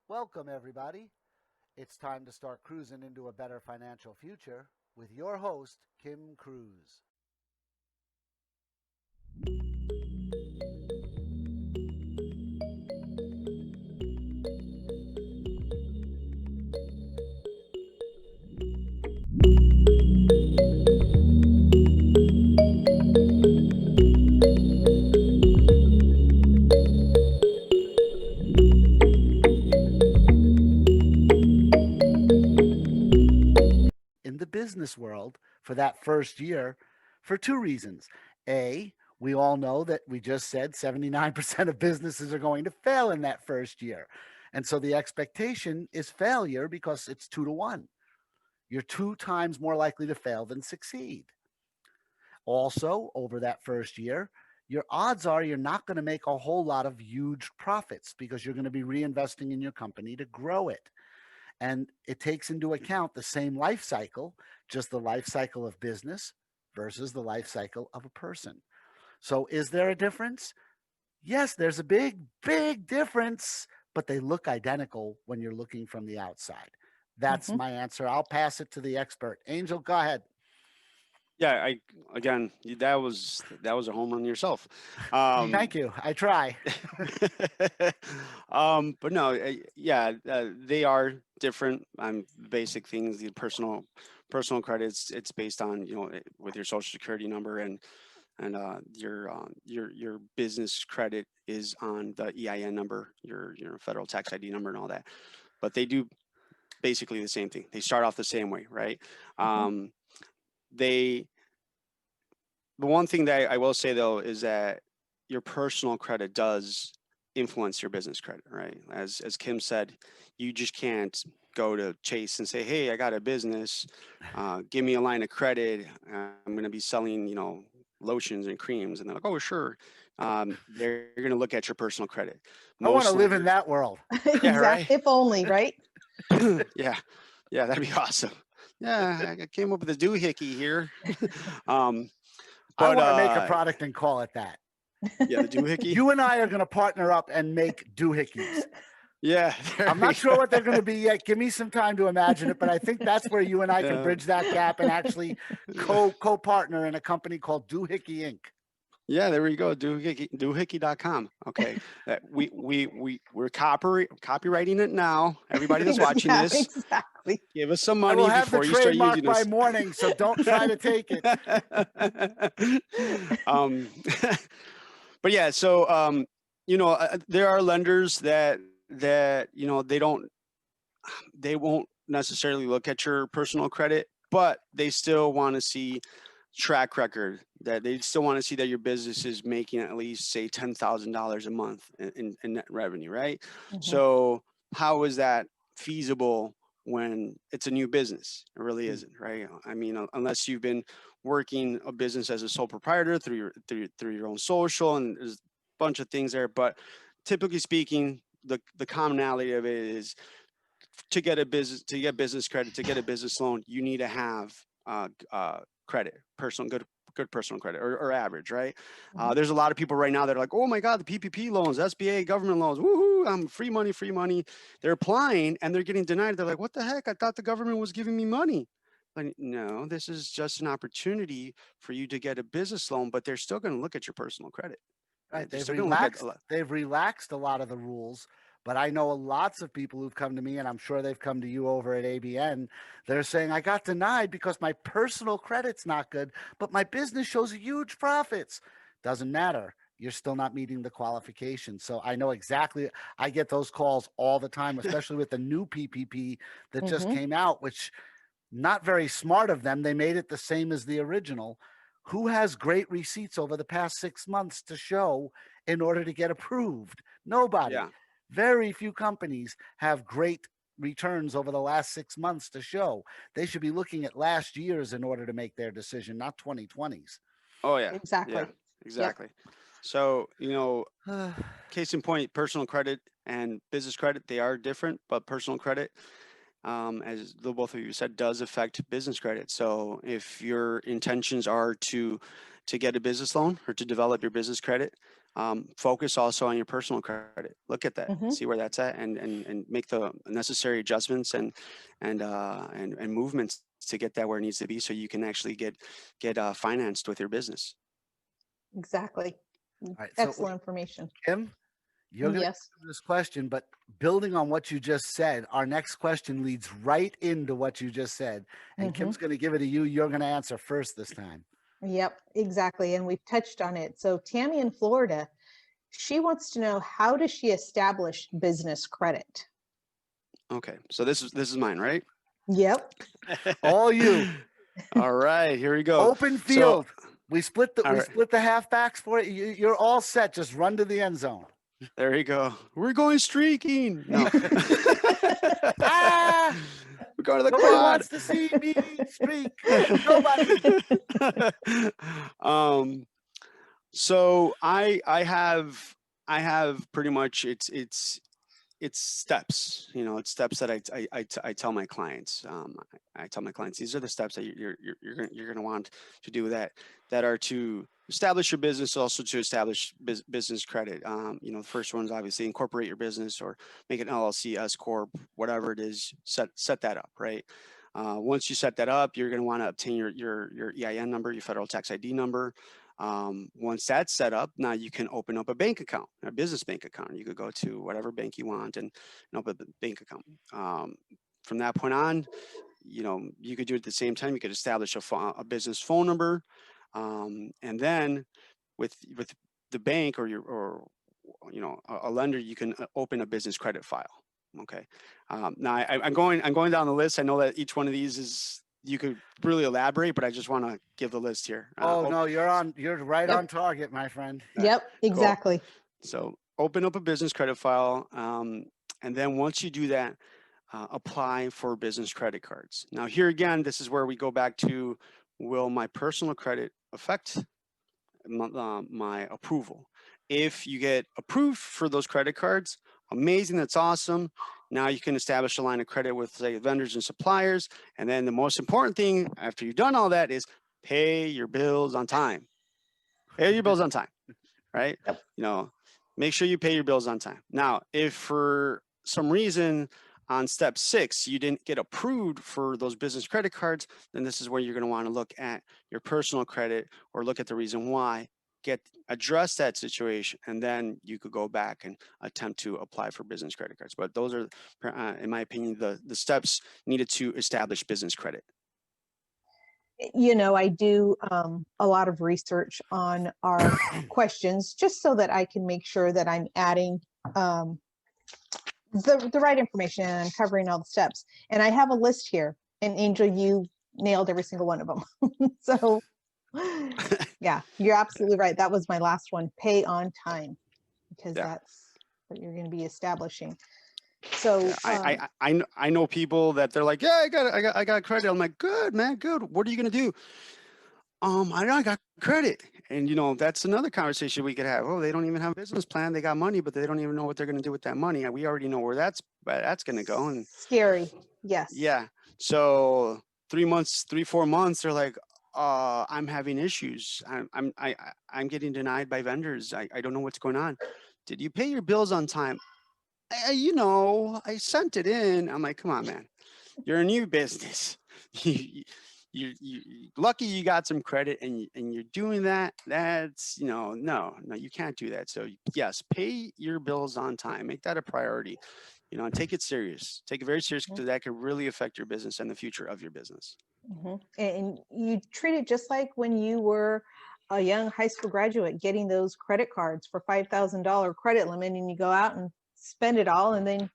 Welcome, everybody. It's time to start cruising into a better financial future with your host, Kim Cruz. In the business world for that first year for two reasons. A, we all know that we just said 79% of businesses are going to fail in that first year. And so the expectation is failure because it's 2 to 1. You're two times more likely to fail than succeed. Also, over that first year, your odds are you're not going to make a whole lot of huge profits because you're going to be reinvesting in your company to grow it. And it takes into account the same life cycle, just the life cycle of business versus the life cycle of a person. So, is there a difference? Yes, there's a big, big difference, but they look identical when you're looking from the outside. That's Mhm. my answer. I'll pass it to the expert. Angel, go ahead. Yeah, I again that was a home run yourself. Um, Thank you. I try. but no, yeah, they are different. Basic things, the personal credits. It's based on with your social security number and your business credit is on the EIN number, your federal tax ID number, and all that. But they do basically the same thing. They start off the same way, right? Mhm. Um, they The one thing that I will say though is that your personal credit does influence your business credit, right? As Kim said, you just can't go to Chase and say, "Hey, I got a business. Give me a line of credit. I'm going to be selling, lotions and creams." And they're like, "Oh, sure." They're going to look at your personal credit. I Most want to live lenders, in that world. yeah, right. Exact. If only, right? Yeah, yeah, that'd be awesome. Yeah, I came up with a doohickey here. um, I but want to make a product and call it that. yeah, the doohickey. You and I are going to partner up and make doohickeys. Yeah, there I'm we not sure go. what they're going to be yet. Give me some time to imagine it, but I think that's where you and I can Yeah. bridge that gap and actually co partner in a company called Doohickey Inc. Yeah, there we go. Doohickey.com. Okay. We're copywriting it now. Everybody that's watching Yeah, this, exactly. give us some I will money have the before you start trademark using by this. morning, so don't try to take it. um, but yeah, so there are lenders that they won't necessarily look at your personal credit, but they still want to see track record, that they still want to see that your business is making at least say $10,000 a month in net revenue, right? Mhm. So how is that feasible when it's a new business? It really Hmm. isn't, right? I mean, unless you've been working a business as a sole proprietor through your own social, and there's a bunch of things there, but typically speaking, the commonality of it is to get business credit, to get a business loan, you need to have credit, good personal credit, or average, right? Mhm. There's a lot of people right now that are like, oh my God, the PPP loans, SBA government loans, woohoo, I'm free money, free money. They're applying and they're getting denied. They're like, what the heck? I thought the government was giving me money. But no, this is just an opportunity for you to get a business loan, but they're still going to look at your personal credit, Right. right? They're still going to look at a lot. They've relaxed a lot of the rules, but I know lots of people who've come to me, and I'm sure they've come to you over at ABN. They're saying, I got denied because my personal credit's not good, but my business shows huge profits. Doesn't matter. You're still not meeting the qualifications. So I know exactly. I get those calls all the time, especially with the new PPP that just Mhm. came out, which not very smart of them. They made it the same as the original. Who has great receipts over the past 6 months to show in order to get approved? Nobody. Yeah. Very few companies have great returns over the last 6 months to show. They should be looking at last year's in order to make their decision, not 2020's. Oh yeah. Yeah, Exactly. Yep. exactly. So, case in point, personal credit and business credit, they are different, but personal credit, as the both of you said, does affect business credit. So if your intentions are to get a business loan or to develop your business credit, Focus also on your personal credit. Look at that, Mhm. see where that's at, and make the necessary adjustments and movements to get that where it needs to be, so you can actually get financed with your business. Exactly. All right. So Excellent information. Kim, you're going to Yes. answer this question, but building on what you just said, our next question leads right into what you just said. And Mhm. Kim's going to give it to you. You're going to answer first this time. Yep, exactly. And we've touched on it. So Tammy in Florida, she wants to know, how does she establish business credit? Okay, so this is mine, right? Yep. All you. All right, here we go. Open So, field. We split all right, the halfbacks for it. You're all set. Just run to the end zone. there you go. We're going streaking. No. Ah, We're going to the nobody quad. wants to see me streak. Nobody. um so I have pretty much it's steps, it's steps that I tell my clients. I tell my clients, these are the steps that you're going to want to do that are to establish your business, also to establish business credit. The first one is obviously incorporate your business or make an LLC, S corp, whatever it is. Set that up, right? Once you set that up, you're going to want to obtain your EIN number, your federal tax ID number. Once that's set up, now you can open up a bank account, a business bank account. You could go to whatever bank you want and open a bank account. From that point on, you could do it at the same time. You could establish a business phone number, and then with the bank or a lender, you can open a business credit file. Okay. Now I'm going down the list. I know that each one of these is, you could really elaborate, but I just want to give the list here. Oh no, you're right Yep. on target, my friend. Yep, Cool. exactly. So open up a business credit file, and then once you do that, apply for business credit cards. Now here again, this is where we go back to, will my personal credit affect my approval? If you get approved for those credit cards, amazing, that's awesome. Now you can establish a line of credit with, say, vendors and suppliers. And then the most important thing after you've done all that is pay your bills on time. Pay your bills on time, right? Yep. Make sure you pay your bills on time. Now, if for some reason on step 6 you didn't get approved for those business credit cards, then this is where you're going to want to look at your personal credit or look at the reason why, address that situation, and then you could go back and attempt to apply for business credit cards. But those are, in my opinion, the steps needed to establish business credit. I do a lot of research on our questions, just so that I can make sure that I'm adding the right information and I'm covering all the steps. And I have a list here, and Angel, you nailed every single one of them. So yeah, you're absolutely right. That was my last one, pay on time, because that's what you're going to be establishing. So I know people that they're like, yeah, I got credit. I'm like, good, man, good. What are you gonna do? I got credit, and that's another conversation we could have. Oh, they don't even have a business plan. They got money, but they don't even know what they're gonna do with that money. We already know where that's gonna go. And scary. Yes. yeah. So 4 months, they're like, I'm having issues. I'm getting denied by vendors. I don't know what's going on. Did you pay your bills on time? I sent it in. I'm like, come on, man, you're a new business. You lucky you got some credit, and you're doing that. That's no, you can't do that. So yes, pay your bills on time. Make that a priority. And take it serious. Take it very serious, because that could really affect your business and the future of your business. Mm-hmm. And you treat it just like when you were a young high school graduate getting those credit cards for $5,000 credit limit, and you go out and spend it all, and then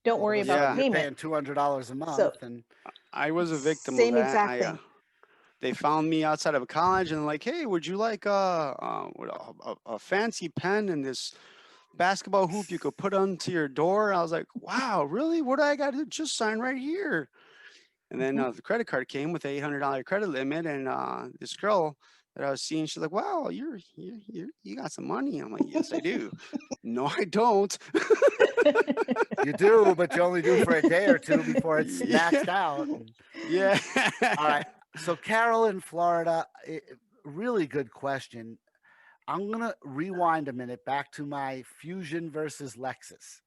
don't worry about you're payment. paying $200 a month. So and I was a victim same of that. exact thing. They found me outside of a college and like, hey, would you like a fancy pen and this basketball hoop you could put onto your door? I was like, wow, really? What do I got to do? Just sign right here. And then the credit card came with a $800 credit limit, and this girl that I was seeing, she's like, wow, you got some money. I'm like, yes, I do. No, I don't. You do, but you only do for a day or two before it's maxed out. Yeah. All right. So Carol in Florida, really good question. I'm going to rewind a minute back to my Fusion versus Lexus.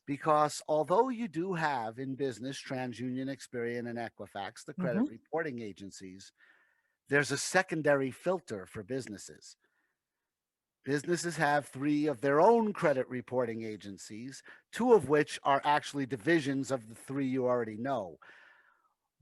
Because although you do have in business TransUnion, Experian, and Equifax, the credit Mhm. reporting agencies, there's a secondary filter for businesses. Businesses have 3 of their own credit reporting agencies, 2 of which are actually divisions of the 3 you already know.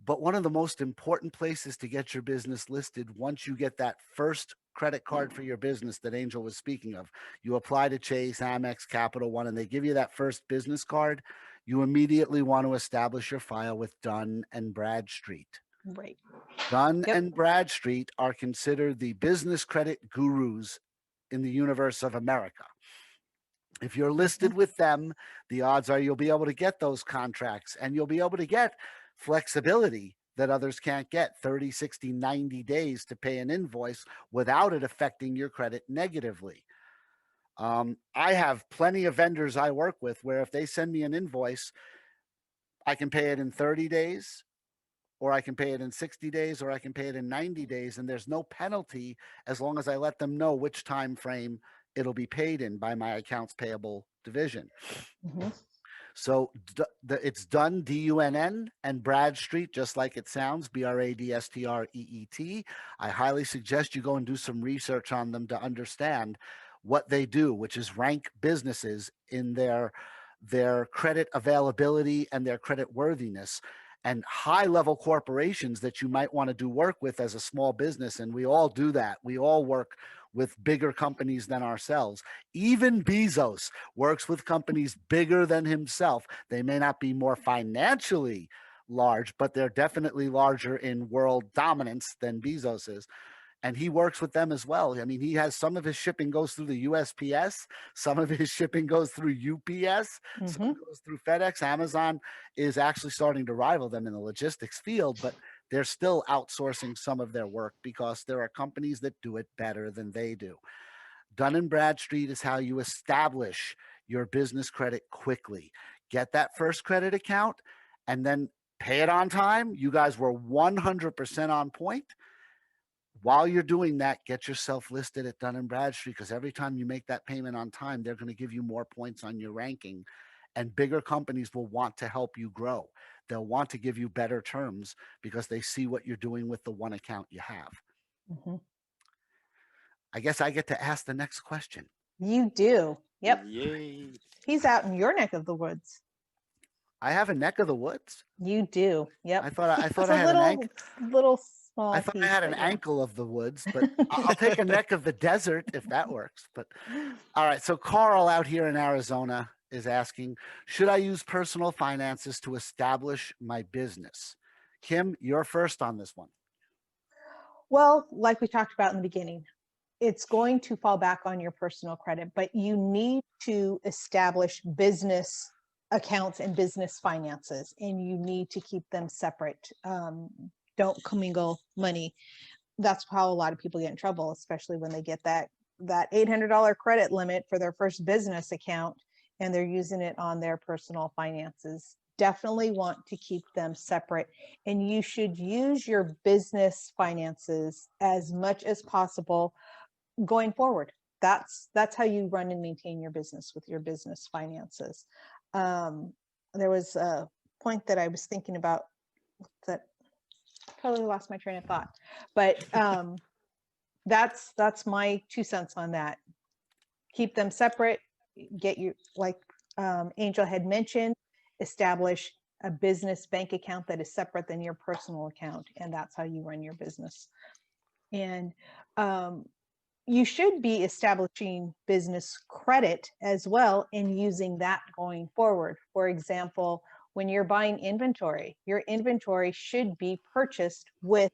But one of the most important places to get your business listed once you get that first credit card for your business that Angel was speaking of, you apply to Chase, Amex, Capital One, and they give you that first business card, you immediately want to establish your file with Dun and Bradstreet. Right. Dun Yep. and Bradstreet are considered the business credit gurus in the universe of America. If you're listed Mhm. with them, the odds are you'll be able to get those contracts and you'll be able to get flexibility that others can't get 30, 60, 90 days to pay an invoice without it affecting your credit negatively. I have plenty of vendors I work with where if they send me an invoice, I can pay it in 30 days, or I can pay it in 60 days, or I can pay it in 90 days, and there's no penalty as long as I let them know which time frame it'll be paid in by my accounts payable division. Mhm. So it's Dun, Dunn, and Bradstreet, just like it sounds, Bradstreet. I highly suggest you go and do some research on them to understand what they do, which is rank businesses in their credit availability and their credit worthiness. And high level corporations that you might want to do work with as a small business. And we all do that. We all work with bigger companies than ourselves. Even Bezos works with companies bigger than himself. They may not be more financially large, but they're definitely larger in world dominance than Bezos is. And he works with them as well. I mean, he has some of his shipping goes through the USPS, some of his shipping goes through UPS, some Mhm. goes through FedEx. Amazon is actually starting to rival them in the logistics field, but they're still outsourcing some of their work because there are companies that do it better than they do. Dun and Bradstreet is how you establish your business credit quickly. Get that first credit account and then pay it on time. You guys were 100% on point. While you're doing that, get yourself listed at Dun and Bradstreet because every time you make that payment on time, they're going to give you more points on your ranking. And bigger companies will want to help you grow. They'll want to give you better terms because they see what you're doing with the one account you have. Mhm. I guess I get to ask the next question. You do. Yep. Yay. He's out in your neck of the woods. I have a neck of the woods. You do. Yep. I thought I thought It's I a had an ankle. little I small thought I piece, had an but yeah. ankle of the woods, but I'll take a neck of the desert if that works. But all right, so Carl out here in Arizona is asking, should I use personal finances to establish my business? Kim, you're first on this one. Well, like we talked about in the beginning, it's going to fall back on your personal credit, but you need to establish business accounts and business finances, and you need to keep them separate. Don't commingle money. That's how a lot of people get in trouble, especially when they get that $800 credit limit for their first business account and they're using it on their personal finances. Definitely want to keep them separate, and you should use your business finances as much as possible going forward. That's how you run and maintain your business, with your business finances. There was a point that I was thinking about that totally lost my train of thought, but that's my 2 cents on that. Keep them separate. Get you, like Angel had mentioned, establish a business bank account that is separate than your personal account, and that's how you run your business. And you should be establishing business credit as well and using that going forward. For example, when you're buying inventory, your inventory should be purchased with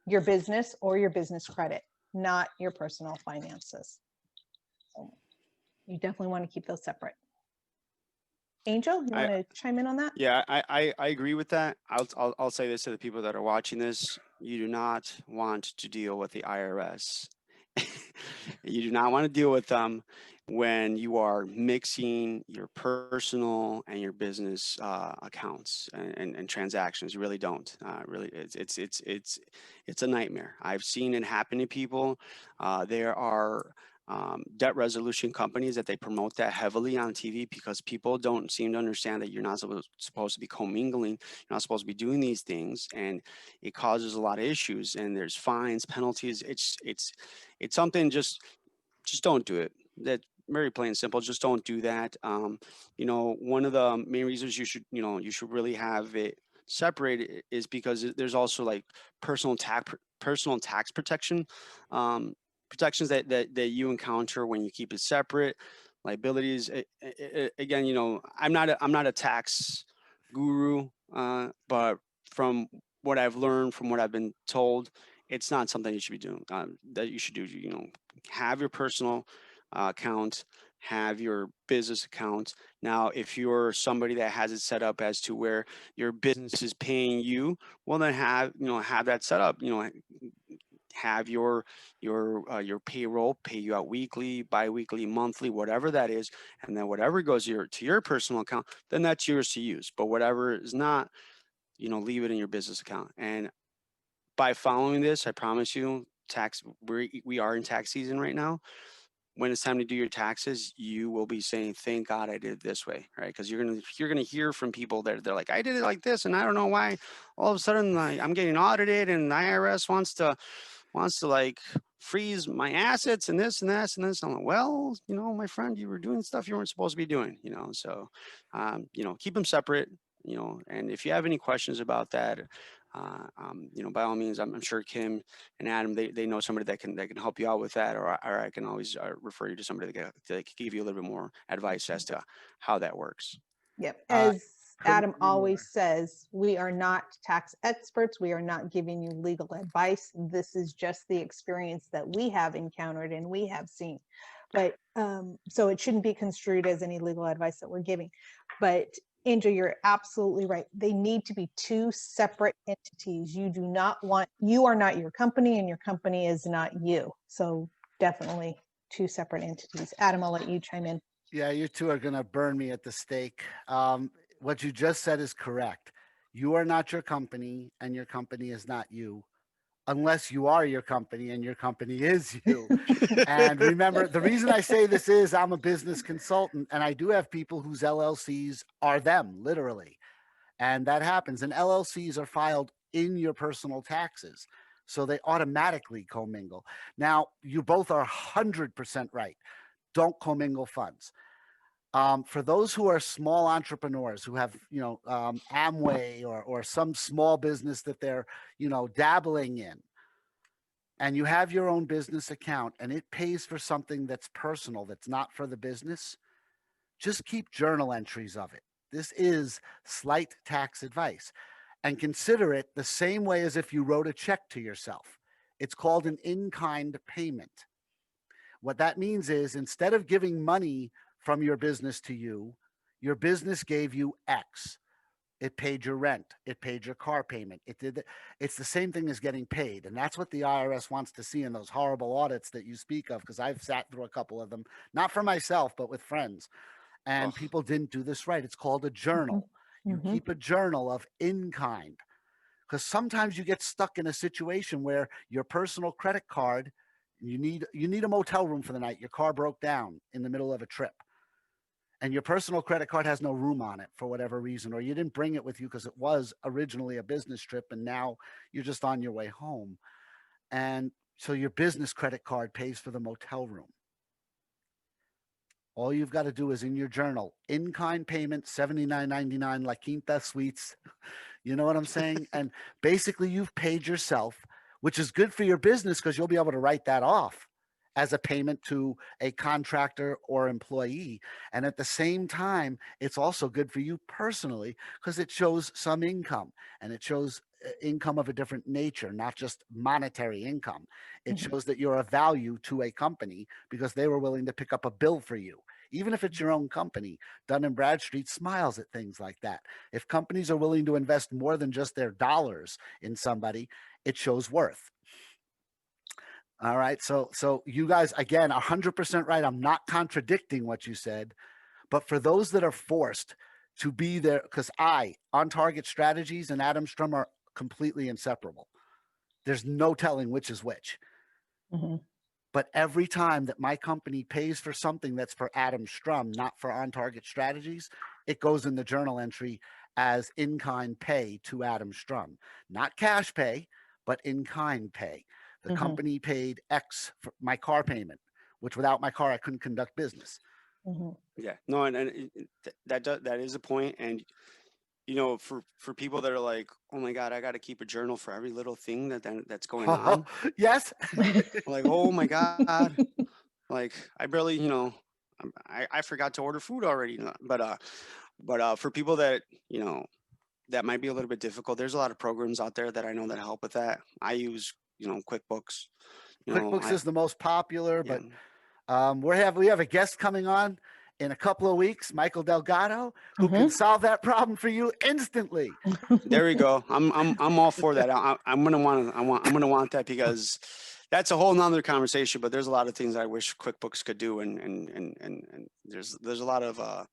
your business or your business credit, not your personal finances. So you definitely want to keep those separate. Angel, you I want to chime in on that? Yeah, I agree with that. I'll say this to the people that are watching this: you do not want to deal with the IRS. You do not want to deal with them. when you are mixing your personal and your business accounts and transactions. You really don't. Really, it's a nightmare. I've seen it happen to people. There are debt resolution companies that they promote that heavily on TV because people don't seem to understand that you're not supposed to be commingling. You're not supposed to be doing these things, and it causes a lot of issues. And there's fines, penalties. It's something just don't do it. That very plain and simple. Just don't do that. One of the main reasons you should really have it separated is because there's also like personal tax protection, protections that you encounter when you keep it separate. Liabilities. Again, I'm not a tax guru, but from what I've learned, from what I've been told, it's not something you should be doing. That you should do. Have your personal account, have your business account. Now, if you're somebody that has it set up as to where your business is paying you, well, then have that set up. Have your payroll pay you out weekly, biweekly, monthly, whatever that is, and then whatever goes to your personal account, then that's yours to use. But whatever is not, leave it in your business account. And by following this, I promise you, we are in tax season right now. When it's time to do your taxes, you will be saying, "Thank God I did it this way," right? Because you're gonna hear from people that they're like, "I did it like this, and I don't know why all of a sudden I'm getting audited, and the IRS wants to like freeze my assets and this and that and this." I'm like, well, my friend, you were doing stuff you weren't supposed to be doing, so, keep them separate, and if you have any questions about that, by all means, I'm sure Kim and Adam, they know somebody that can help you out with that, or I can always refer you to somebody that can give you a little bit more advice as to how that works. Yep. I As couldn't Adam agree always more. says, we are not tax experts. We are not giving you legal advice. This is just the experience that we have encountered and we have seen. But so it shouldn't be construed as any legal advice that we're giving. But Angel, you're absolutely right. They need to be two separate entities. You are not your company and your company is not you. So definitely two separate entities. Adam, I'll let you chime in. Yeah, you two are going to burn me at the stake. What you just said is correct. You are not your company, and your company is not you, unless you are your company and your company is you. And remember, the reason I say this is I'm a business consultant, and I do have people whose LLCs are them, literally. And that happens. And LLCs are filed in your personal taxes. So they automatically commingle. Now, you both are 100% right. Don't commingle funds. For those who are small entrepreneurs who have, Amway or some small business that they're, dabbling in, and you have your own business account and it pays for something that's personal, that's not for the business, just keep journal entries of it. This is slight tax advice, and consider it the same way as if you wrote a check to yourself. It's called an in kind payment. What that means is instead of giving money from your business to you, your business gave you X. It paid your rent. It paid your car payment. It's the same thing as getting paid. And that's what the IRS wants to see in those horrible audits that you speak of, because I've sat through a couple of them, not for myself, but with friends. And Oh, people didn't do this right. It's called a journal. You Mhm. keep a journal of in kind, because sometimes you get stuck in a situation where your personal credit card, you need a motel room for the night. Your car broke down in the middle of a trip, and your personal credit card has no room on it for whatever reason, or you didn't bring it with you because it was originally a business trip and now you're just on your way home. And so your business credit card pays for the motel room. All you've got to do is in your journal, in kind payment, $79.99, La Quinta Suites. You know what I'm saying? And basically, you've paid yourself, which is good for your business because you'll be able to write that off as a payment to a contractor or employee. And at the same time, it's also good for you personally because it shows some income, and it shows income of a different nature, not just monetary income. It Mhm. shows that you're of value to a company because they were willing to pick up a bill for you. Even if it's your own company, Dun and Bradstreet smiles at things like that. If companies are willing to invest more than just their dollars in somebody, it shows worth. All right. So you guys again 100% right. I'm not contradicting what you said, but for those that are forced to be there, because I on target strategies and Adam Strum are completely inseparable. There's no telling which is which. Mm-hmm. But every time that my company pays for something that's for Adam Strum, not for on target strategies, it goes in the journal entry as in kind pay to Adam Strum, not cash pay, but in kind pay. The Mm-hmm. company paid X for my car payment, which without my car, I couldn't conduct business. Mm-hmm. Yeah, no, that is a point, and for people that are like, oh my god, I got to keep a journal for every little thing that's going on. Yes. Like, oh my god, like I barely, I forgot to order food already. But for people that that might be a little bit difficult, there's a lot of programs out there that I know that help with that. I use QuickBooks. QuickBooks is the most popular, Yeah. but we have a guest coming on in a couple of weeks, Michael Delgado, who can Mm-hmm. solve that problem for you instantly. There we go. I'm all for that. I'm gonna want that because that's a whole nother conversation. But there's a lot of things I wish QuickBooks could do, and there's a lot of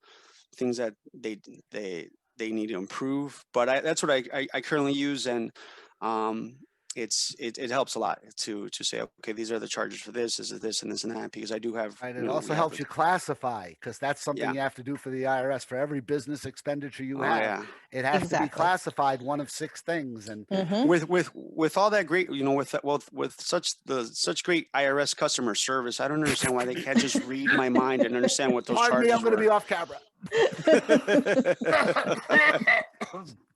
things that they need to improve. But that's what I currently use, and um, it helps a lot to say, okay, these are the charges for this and this and that, because I do have, Right. It we also have helps you classify because that's something yeah. you have to do for the IRS. For every business expenditure you Oh have, yeah. it has to be Exactly. classified one of six things. And Mm-hmm. With all that great, with such great IRS customer service, I don't understand why they can't just read my mind and understand what those pardon me, I'm charges going to be were. off camera.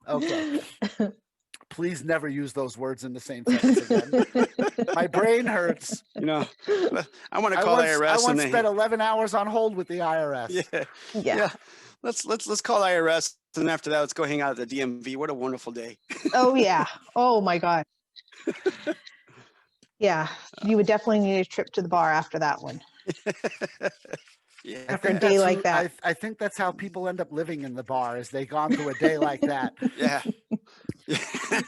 Okay. Please never use those words in the same sentence again. My brain hurts. I want to I call once IRS and spent 11 hours on hold with the IRS. yeah, Yeah. yeah. Let's call IRS, and after that, let's go hang out at the DMV. What a wonderful day. Oh yeah. Oh my God. Yeah. You would definitely need a trip to the bar after that one. Yeah. I After a think day that's like that. I think that's how people end up living in the bar is they gone through a day like that. Yeah.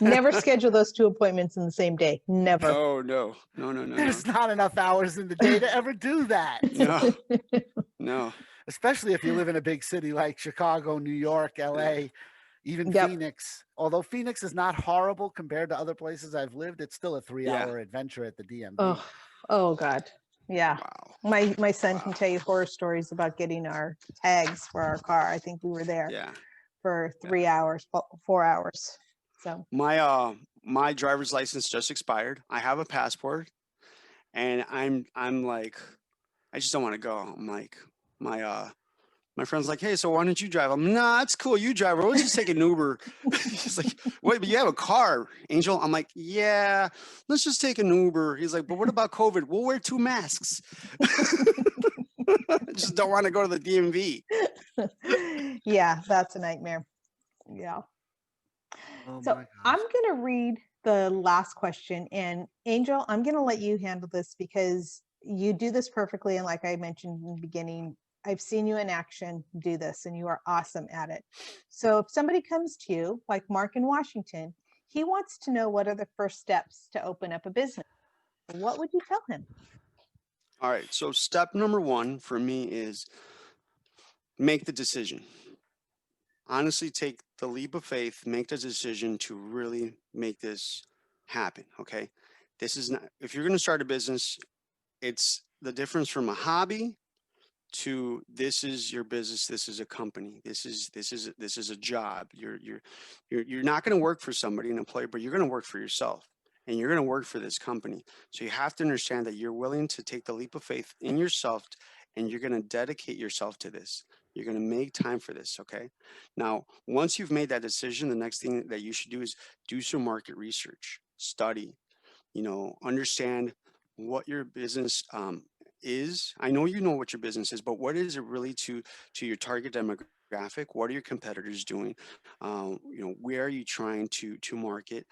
Never schedule those two appointments in the same day. Never. No. There's not enough hours in the day to ever do that. No. Especially if you live in a big city like Chicago, New York, LA, even Yep. Phoenix. Although Phoenix is not horrible compared to other places I've lived, it's still a 3-hour adventure at the DMV. Oh God. Yeah. Wow. My son can tell you horror stories about getting our tags for our car. I think we were there Yeah. for 3 hours, 4 hours. So My driver's license just expired. I have a passport, and I'm like, I just don't want to go. I'm like, my friend's like, hey, so why don't you drive? I'm nah, it's cool. You drive. We'll just take an Uber. He's like, wait, but you have a car, Angel. I'm like, yeah, let's just take an Uber. He's like, but what about COVID? We'll wear 2 masks. I just don't want to go to the DMV. yeah, that's a nightmare. Yeah. Oh So my gosh. I'm going to read the last question. And Angel, I'm going to let you handle this because you do this perfectly. And like I mentioned in the beginning, I've seen you in action do this and you are awesome at it. So if somebody comes to you, like Mark in Washington, he wants to know what are the first steps to open up a business. What would you tell him? All right. So step number 1 for me is make the decision. Honestly, take the leap of faith, make the decision to really make this happen. Okay. This is not, if you're going to start a business, it's the difference from a hobby to this is your business. This is a company. This is a job. You're not going to work for somebody, an employer, but you're going to work for yourself, and you're going to work for this company. So you have to understand that you're willing to take the leap of faith in yourself, and you're going to dedicate yourself to this. You're going to make time for this. Okay. Now, once you've made that decision, the next thing that you should do is do some market research, study, understand what your business is. I know you know what your business is, but what is it really to your target demographic? What are your competitors doing? Where are you trying to market?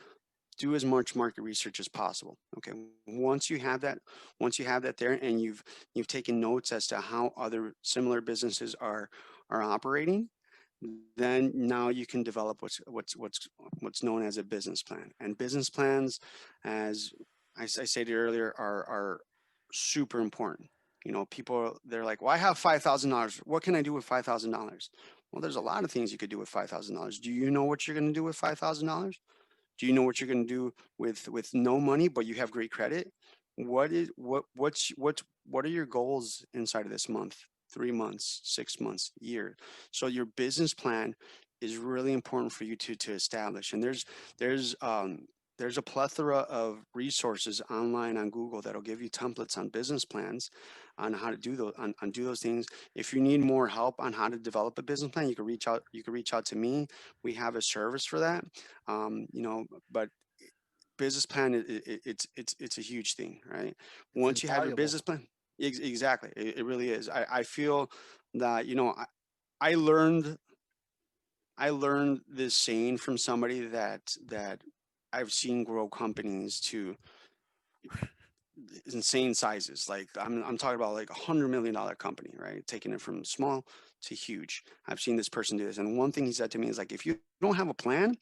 Do as much market research as possible. Okay. Once you have that there, and you've taken notes as to how other similar businesses are operating, then now you can develop what's known as a business plan. And business plans, as I said earlier, are super important. People, they're like, well, I have $5,000. What can I do with $5,000? Well, there's a lot of things you could do with $5,000. Do you know what you're going to do with $5,000? Do you know what you're going to do with no money, but you have great credit? What are your goals inside of this month, 3 months, 6 months, year? So your business plan is really important for you to establish. And there's a plethora of resources online on Google that'll give you templates on business plans, on how to do those things. If you need more help on how to develop a business plan, you can reach out. You can reach out to me. We have a service for that. But business plan, it's a huge thing, right? It's Once you have your invaluable. business plan, exactly, it really is. I feel that I learned I learned this saying from somebody that I've seen grow companies to insane sizes. Like I'm talking about like $100 million company, right? Taking it from small to huge. I've seen this person do this, and one thing he said to me is like, if you don't have a plan,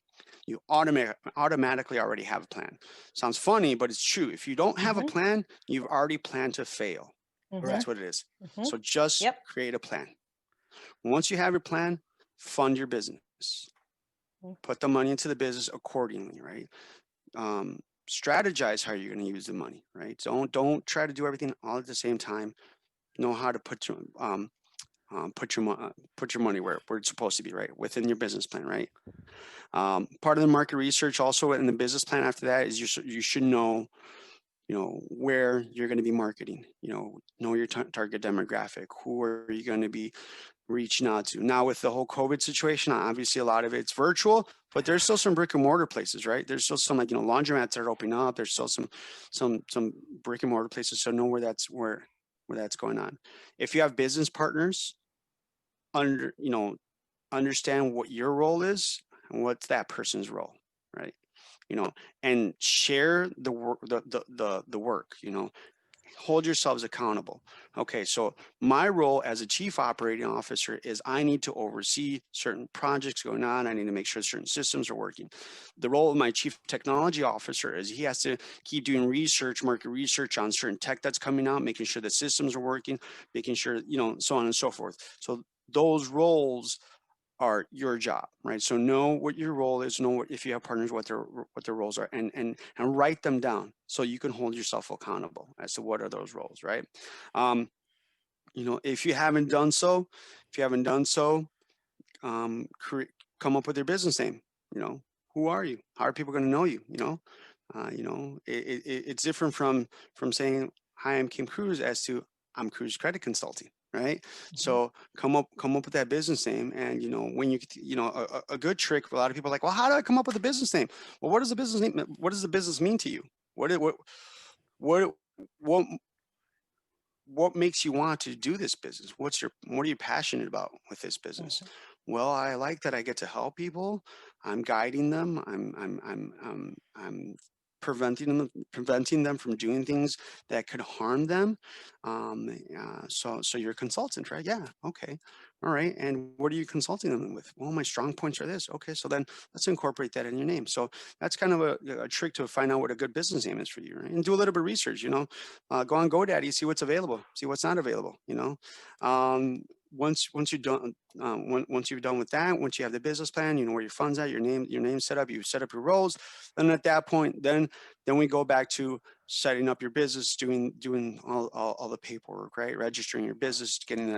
you automatically already have a plan. Sounds funny, but it's true. If you don't have a Mhm. plan, you've already planned to fail. Mhm. That's what it is. Mhm. So just Yep. create a plan. Once you have your plan, fund your business. Mm. Put the money into the business accordingly, right? Um, Strategize how you're going to use the money, right? Don't try to do everything all at the same time. Know how to put your money where it's supposed to be, right? Within your business plan, right? Part of the market research also in the business plan after that is you should know where you're going to be marketing. Know your target demographic. Who are you going to be reaching out to? Now with the whole COVID situation, obviously a lot of it's virtual, but there's still some brick and mortar places, right? There's still some, like, laundromats that are opening up. There's still some brick and mortar places. So know where that's going on. If you have business partners, under understand what your role is and what's that person's role, right? And share the work, the work. Hold yourselves accountable. Okay, so my role as a chief operating officer is I need to oversee certain projects going on. I need to make sure certain systems are working. The role of my chief technology officer is he has to keep doing research, market research on certain tech that's coming out, making sure the systems are working, making sure, so on and so forth. So those roles are your job, right? So know what your role is, know if you have partners, what their roles are, and write them down so you can hold yourself accountable as to what are those roles, right? Um, if you haven't done so, come up with your business name. Who are you? How are people going to know you? It's different from saying, "Hi, I'm Kim Cruz," as to "I'm Cruz Credit Consulting." Right. So come up with that business name, and when a good trick. A lot of people are like, well, how do I come up with a business name? Well, what does the business name? What does the business mean to you? What what what makes you want to do this business? What are you passionate about with this business? Mhm. Well, I like that I get to help people. I'm guiding them. I'm preventing them from doing things that could harm them. So you're a consultant, right? Yeah. Okay. All right. And what are you consulting them with? Well, my strong points are this. Okay. So then let's incorporate that in your name. So that's kind of a trick to find out what a good business name is for you, right? And do a little bit of research. Go on GoDaddy, see what's available, see what's not available. Once you're done, once you're done with that, once you have the business plan, you know where your funds at, your name set up, you set up your roles. Then at that point, then we go back to setting up your business, doing all the paperwork, right? Registering your business, getting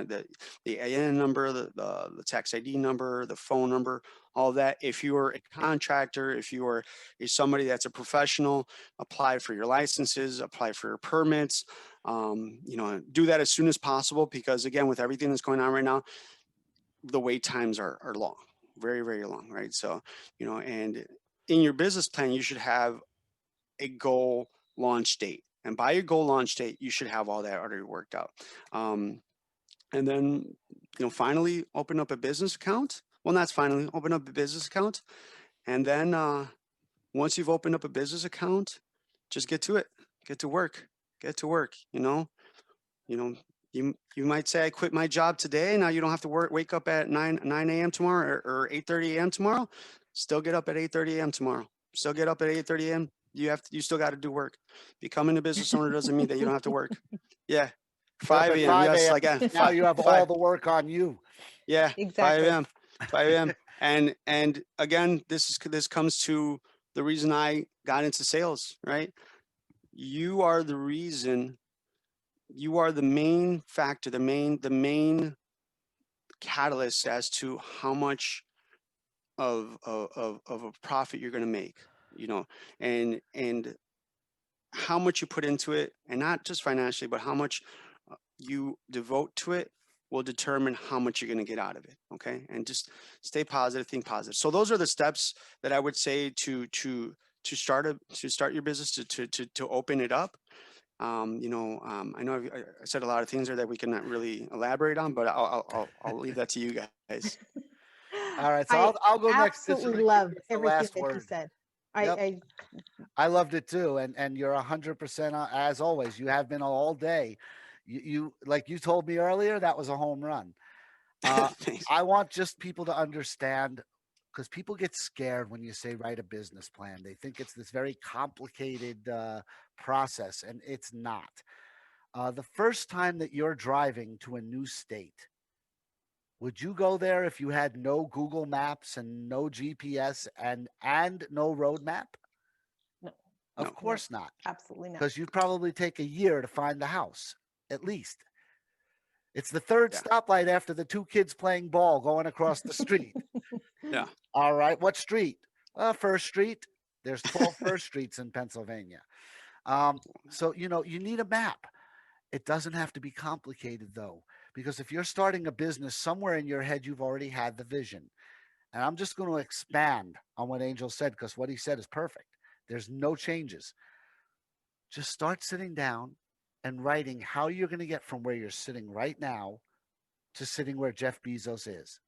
the AN number, the tax ID number, the phone number, all that. If you are a contractor, if you are somebody that's a professional, apply for your licenses, apply for your permits. Do that as soon as possible, because again, with everything that's going on right now, the wait times are long, very, very long, right? So, and in your business plan, you should have a goal launch date. And by your goal launch date, you should have all that already worked out. And then, finally open up a business account. Well, that's finally open up a business account. And then once you've opened up a business account, just get to it, get to work, get to work. You know, you might say, I quit my job today. Now you don't have to wake up at 9 a.m. tomorrow, or 8:30 a.m. tomorrow. Still get up at 8:30 a.m. tomorrow. Still get up at 8:30 a.m. You still got to do work. Becoming a business owner doesn't mean that you don't have to work. Yeah. Yep, 5 at a.m. 5 Yes, a.m. again. Now you have all Five. the work on you. Yeah. 5 Exactly. a.m. 5 a.m. And again, this comes to the reason I got into sales, right? You are the reason, you are the main factor, the main catalyst as to how much of a profit you're going to make, you know, and how much you put into it, and not just financially, but how much you devote to it will determine how much you're going to get out of it. Okay, and just stay positive, think positive. So those are the steps that I would say to start your business, to open it up. I know I said a lot of things there that we cannot really elaborate on, but I'll leave that to you guys. All right, so I I'll go next. This absolutely really loved gets the everything last that you word. said. Yep, I I loved it too, and you're 100% as always. You have been all day. You like you told me earlier that was a home run. Uh, Thanks. I want just people to understand because people get scared when you say write a business plan. They think it's this very complicated process, and it's not. The first time that you're driving to a new state, would you go there if you had no Google Maps and no GPS and no roadmap? no, Of No. no, course not, absolutely not. because you'd probably take a year to find the house, at least. It's the third Yeah. stoplight after the two kids playing ball going across the street. Yeah. All right, what street? First Street. There's 12 First Streets in Pennsylvania. So, you need a map. It doesn't have to be complicated, though, because if you're starting a business, somewhere in your head, you've already had the vision. And I'm just going to expand on what Angel said because what he said is perfect. There's no changes. Just start sitting down and writing how you're going to get from where you're sitting right now to sitting where Jeff Bezos is.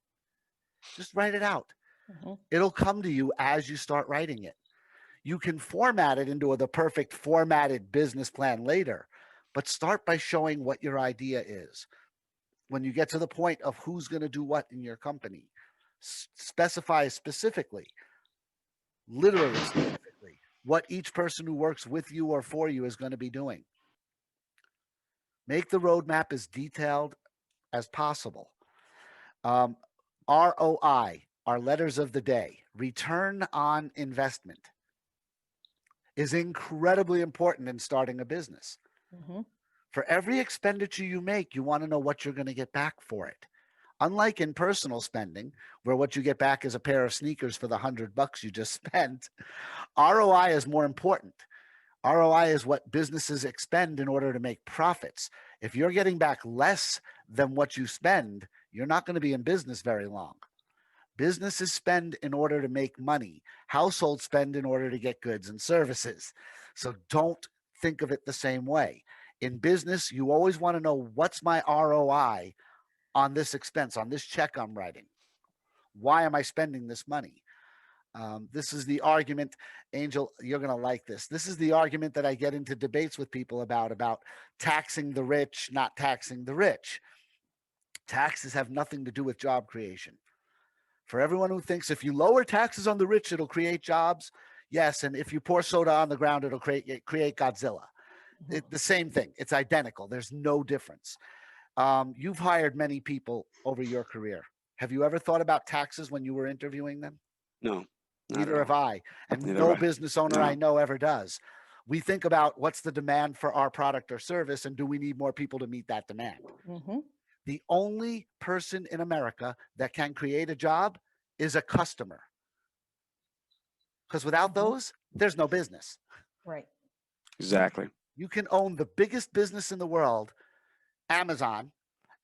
Just write it out. Mhm. It'll come to you as you start writing it. You can format it into the perfect formatted business plan later, but start by showing what your idea is. When you get to the point of who's going to do what in your company, specify specifically, literally specifically, what each person who works with you or for you is going to be doing. Make the roadmap as detailed as possible. Um, ROI, our letters of the day, return on investment, is incredibly important in starting a business. Mhm. For every expenditure you make, you want to know what you're going to get back for it. Unlike in personal spending, where what you get back is a pair of sneakers for the $100 you just spent, ROI is more important. ROI is what businesses expend in order to make profits. If you're getting back less than what you spend, you're not going to be in business very long. Businesses spend in order to make money. Households spend in order to get goods and services. So don't think of it the same way. In business, you always want to know what's my ROI on this expense, on this check I'm writing. Why am I spending this money? This is the argument, Angel, you're going to like this. This is the argument that I get into debates with people about taxing the rich, not taxing the rich. Taxes have nothing to do with job creation. For everyone who thinks if you lower taxes on the rich, it'll create jobs, yes, and if you pour soda on the ground, it'll create Godzilla. The same thing. It's identical. There's no difference. You've hired many people over your career. Have you ever thought about taxes when you were interviewing them? No, not at Neither have all. I. And Neither no have I. business owner I No. know ever does. We think about what's the demand for our product or service, and do we need more people to meet that demand? Mhm. The only person in America that can create a job is a customer. Because without Mhm. those, there's no business. Right. Exactly. You can own the biggest business in the world, Amazon,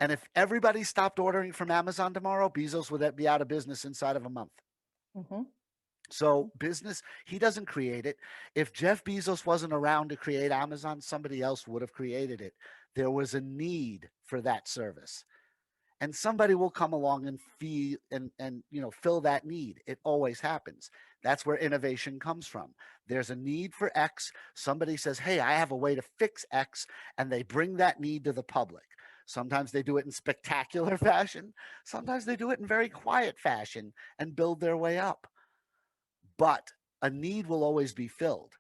and if everybody stopped ordering from Amazon tomorrow, Bezos would be out of business inside of a month. Mhm. So business, he doesn't create it. If Jeff Bezos wasn't around to create Amazon, somebody else would have created it. There was a need for that service. And somebody will come along and feel and fill that need. It always happens. That's where innovation comes from. There's a need for X. Somebody says, "Hey, I have a way to fix X," and they bring that need to the public. Sometimes they do it in spectacular fashion. Sometimes they do it in very quiet fashion and build their way up. But a need will always be filled.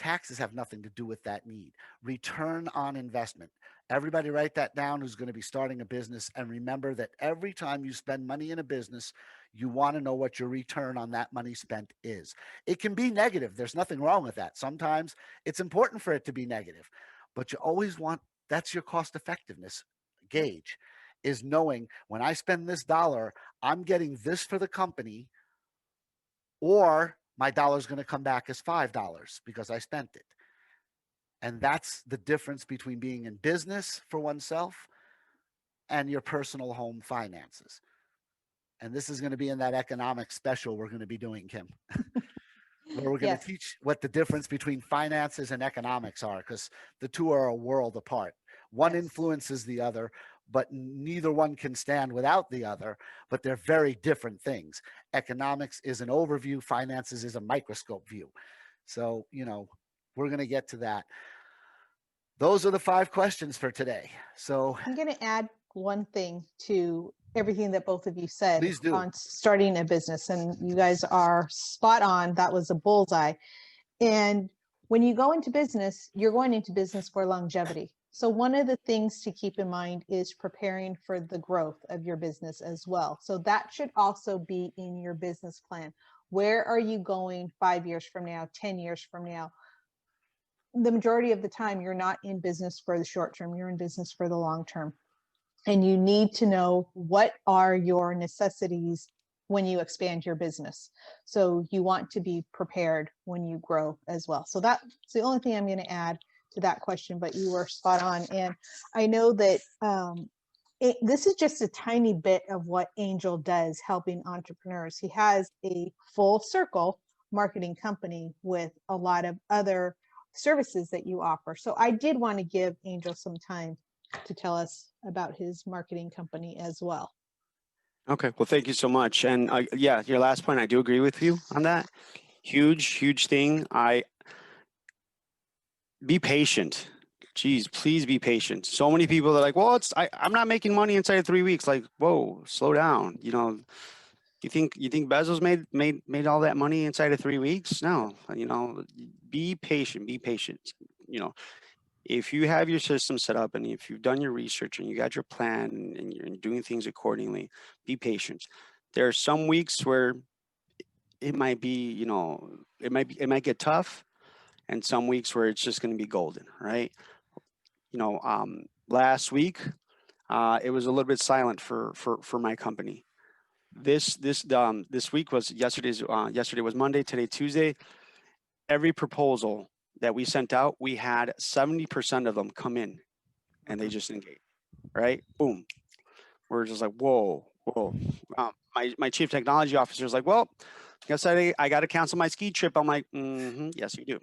Taxes have nothing to do with that need. Return on investment. Everybody write that down who's going to be starting a business, and remember that every time you spend money in a business, you want to know what your return on that money spent is. It can be negative. There's nothing wrong with that. Sometimes it's important for it to be negative, but you always want, that's your cost effectiveness gauge, is knowing when I spend this dollar, I'm getting this for the company, or my dollar is going to come back as $5 because I spent it. And that's the difference between being in business for oneself and your personal home finances. And this is going to be in that economic special we're going to be doing, Kim, where we're going to Yes. teach what the difference between finances and economics are, because the two are a world apart. One Yes. influences the other, but neither one can stand without the other, but they're very different things. Economics is an overview, finances is a microscope view. So, we're going to get to that. Those are the 5 questions for today. So I'm going to add one thing to everything that both of you said please do. on starting a business, and you guys are spot on. That was a bullseye. And when you go into business, you're going into business for longevity. So one of the things to keep in mind is preparing for the growth of your business as well. So that should also be in your business plan. Where are you going 5 years from now, 10 years from now? The majority of the time, you're not in business for the short term, you're in business for the long term. And you need to know what are your necessities when you expand your business. So you want to be prepared when you grow as well. So that's the only thing I'm going to add to that question, but you were spot on. And I know that this is just a tiny bit of what Angel does helping entrepreneurs. He has a full circle marketing company with a lot of other services that you offer. So I did want to give Angel some time to tell us about his marketing company as well. Okay, well, thank you so much. And yeah, your last point, I do agree with you on that. Huge thing. Be patient. Geez, please be patient. So many people are like, well, I'm not making money inside of 3 weeks. Like, whoa, slow down. You think Bezos made all that money inside of 3 weeks? No, be patient. Be patient. You know, if you have your system set up and if you've done your research and you got your plan and you're doing things accordingly, be patient. There are some weeks where it might be, it might get tough, and some weeks where it's just going to be golden, right? Last week, it was a little bit silent for my company. This week was yesterday was Monday, today Tuesday. Every proposal that we sent out, we had 70% of them come in, and they just engage. Right? Boom. We're just like, whoa. My chief technology officer is like, well, guess I got to cancel my ski trip. I'm like, yes, you do.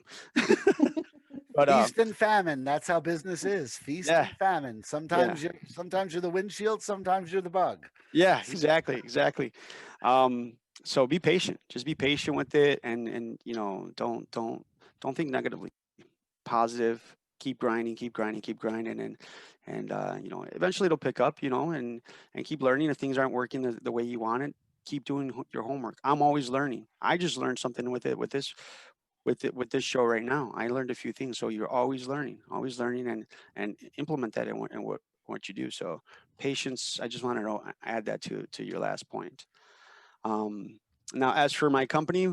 But Feast and famine. That's how business is. Feast yeah, and famine. yeah, Sometimes you're the windshield, sometimes you're the bug. yeah, exactly. So be patient. Just be patient with it, and don't think negatively. Positive. Keep grinding, and eventually it'll pick up. And keep learning. If things aren't working the way you want it, keep doing your homework. I'm always learning. I just learned something with this show right now. I learned a few things. So you're always learning, and implement that in what you do. So patience. I just wanted to add that to your last point. Now, as for my company,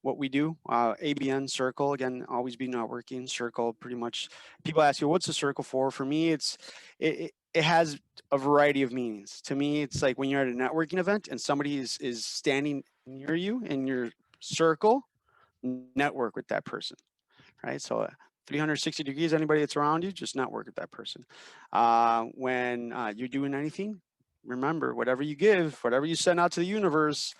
what we do, ABN Circle, again, always be networking. Circle, pretty much. People ask you, what's a circle for? For me, it has a variety of meanings. To me, it's like when you're at a networking event and somebody is standing near you in your circle, network with that person, right? So 360 degrees, anybody that's around you, just network with that person. When you're doing anything, remember, whatever you give, whatever you send out to the universe,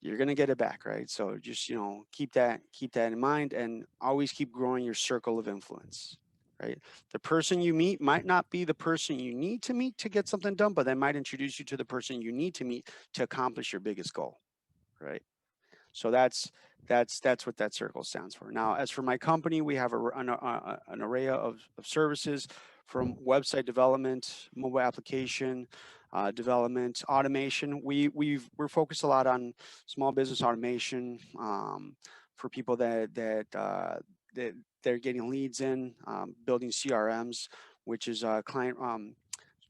you're going to get it back, right? So just keep that in mind, and always keep growing your circle of influence, right? The person you meet might not be the person you need to meet to get something done, but they might introduce you to the person you need to meet to accomplish your biggest goal, right? So that's what that circle stands for. Now, as for my company, we have an array of services, from website development, mobile application development, automation. We're focused a lot on small business automation, for people that they're getting leads in, building CRMs, which is client.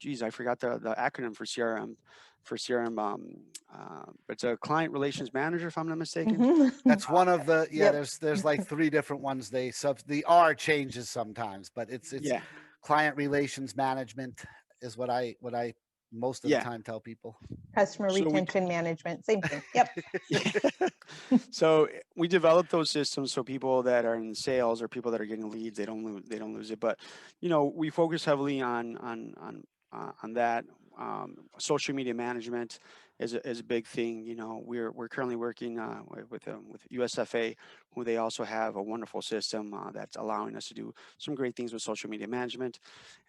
Geez, I forgot the acronym for CRM. For CRM, it's a client relations manager, if I'm not mistaken. Mhm. That's one of the Yep. there's like three different ones. The R changes sometimes, but it's Yeah, client relations management is what I most of the yeah. time tell people. Customer So we retention management, same thing. Yep. so we develop those systems so people that are in sales or people that are getting leads, they don't lose it. But we focus heavily on that. Social media management is a big thing. We're currently working with USFA, who they also have a wonderful system that's allowing us to do some great things with social media management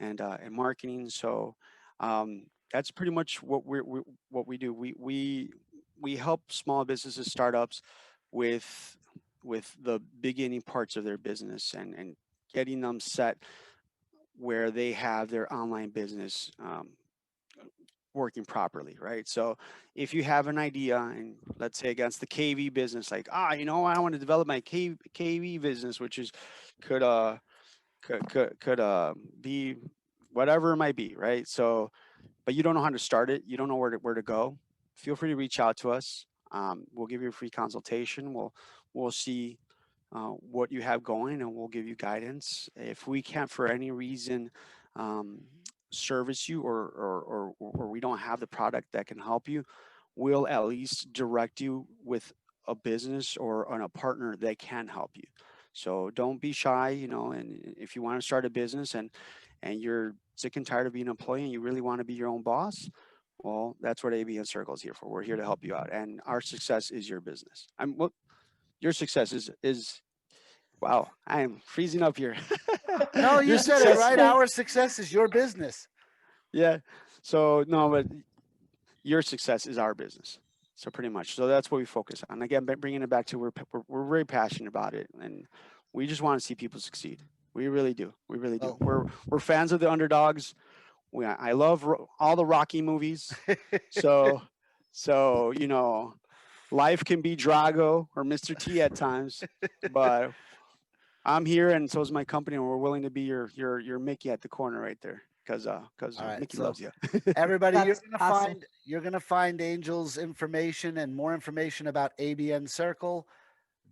and marketing. So that's pretty much what we do. We help small businesses, startups with the beginning parts of their business and getting them set where they have their online business working properly, right? So if you have an idea, and let's say against the KV business, like I want to develop my KV business, which is could be whatever it might be, right? So but you don't know how to start it, you don't know where to go, feel free to reach out to us. We'll give you a free consultation. We'll see what you have going, and we'll give you guidance. If we can't, for any reason, um, service you, or we don't have the product that can help you, we'll at least direct you with a business or on a partner that can help you. So don't be shy, and if you want to start a business and you're sick and tired of being an employee and you really want to be your own boss, well, that's what ABN Circle is here for. We're here to help you out, and our success is your business. Your success is wow. I am freezing up here. No, you Your said it success, right. Our success is your business. yeah. So no, but your success is our business. So pretty much. So that's what we focus on. Again, bringing it back to we're very passionate about it, and we just want to see people succeed. We really do. We really do. Well, We're fans of the underdogs. I love all the Rocky movies. So life can be Drago or Mr. T at times, but I'm here, and so is my company, and we're willing to be your Mickey at the corner right there, because all right. Mickey So loves you. everybody, That's awesome. you're gonna find Angel's information and more information about ABN Circle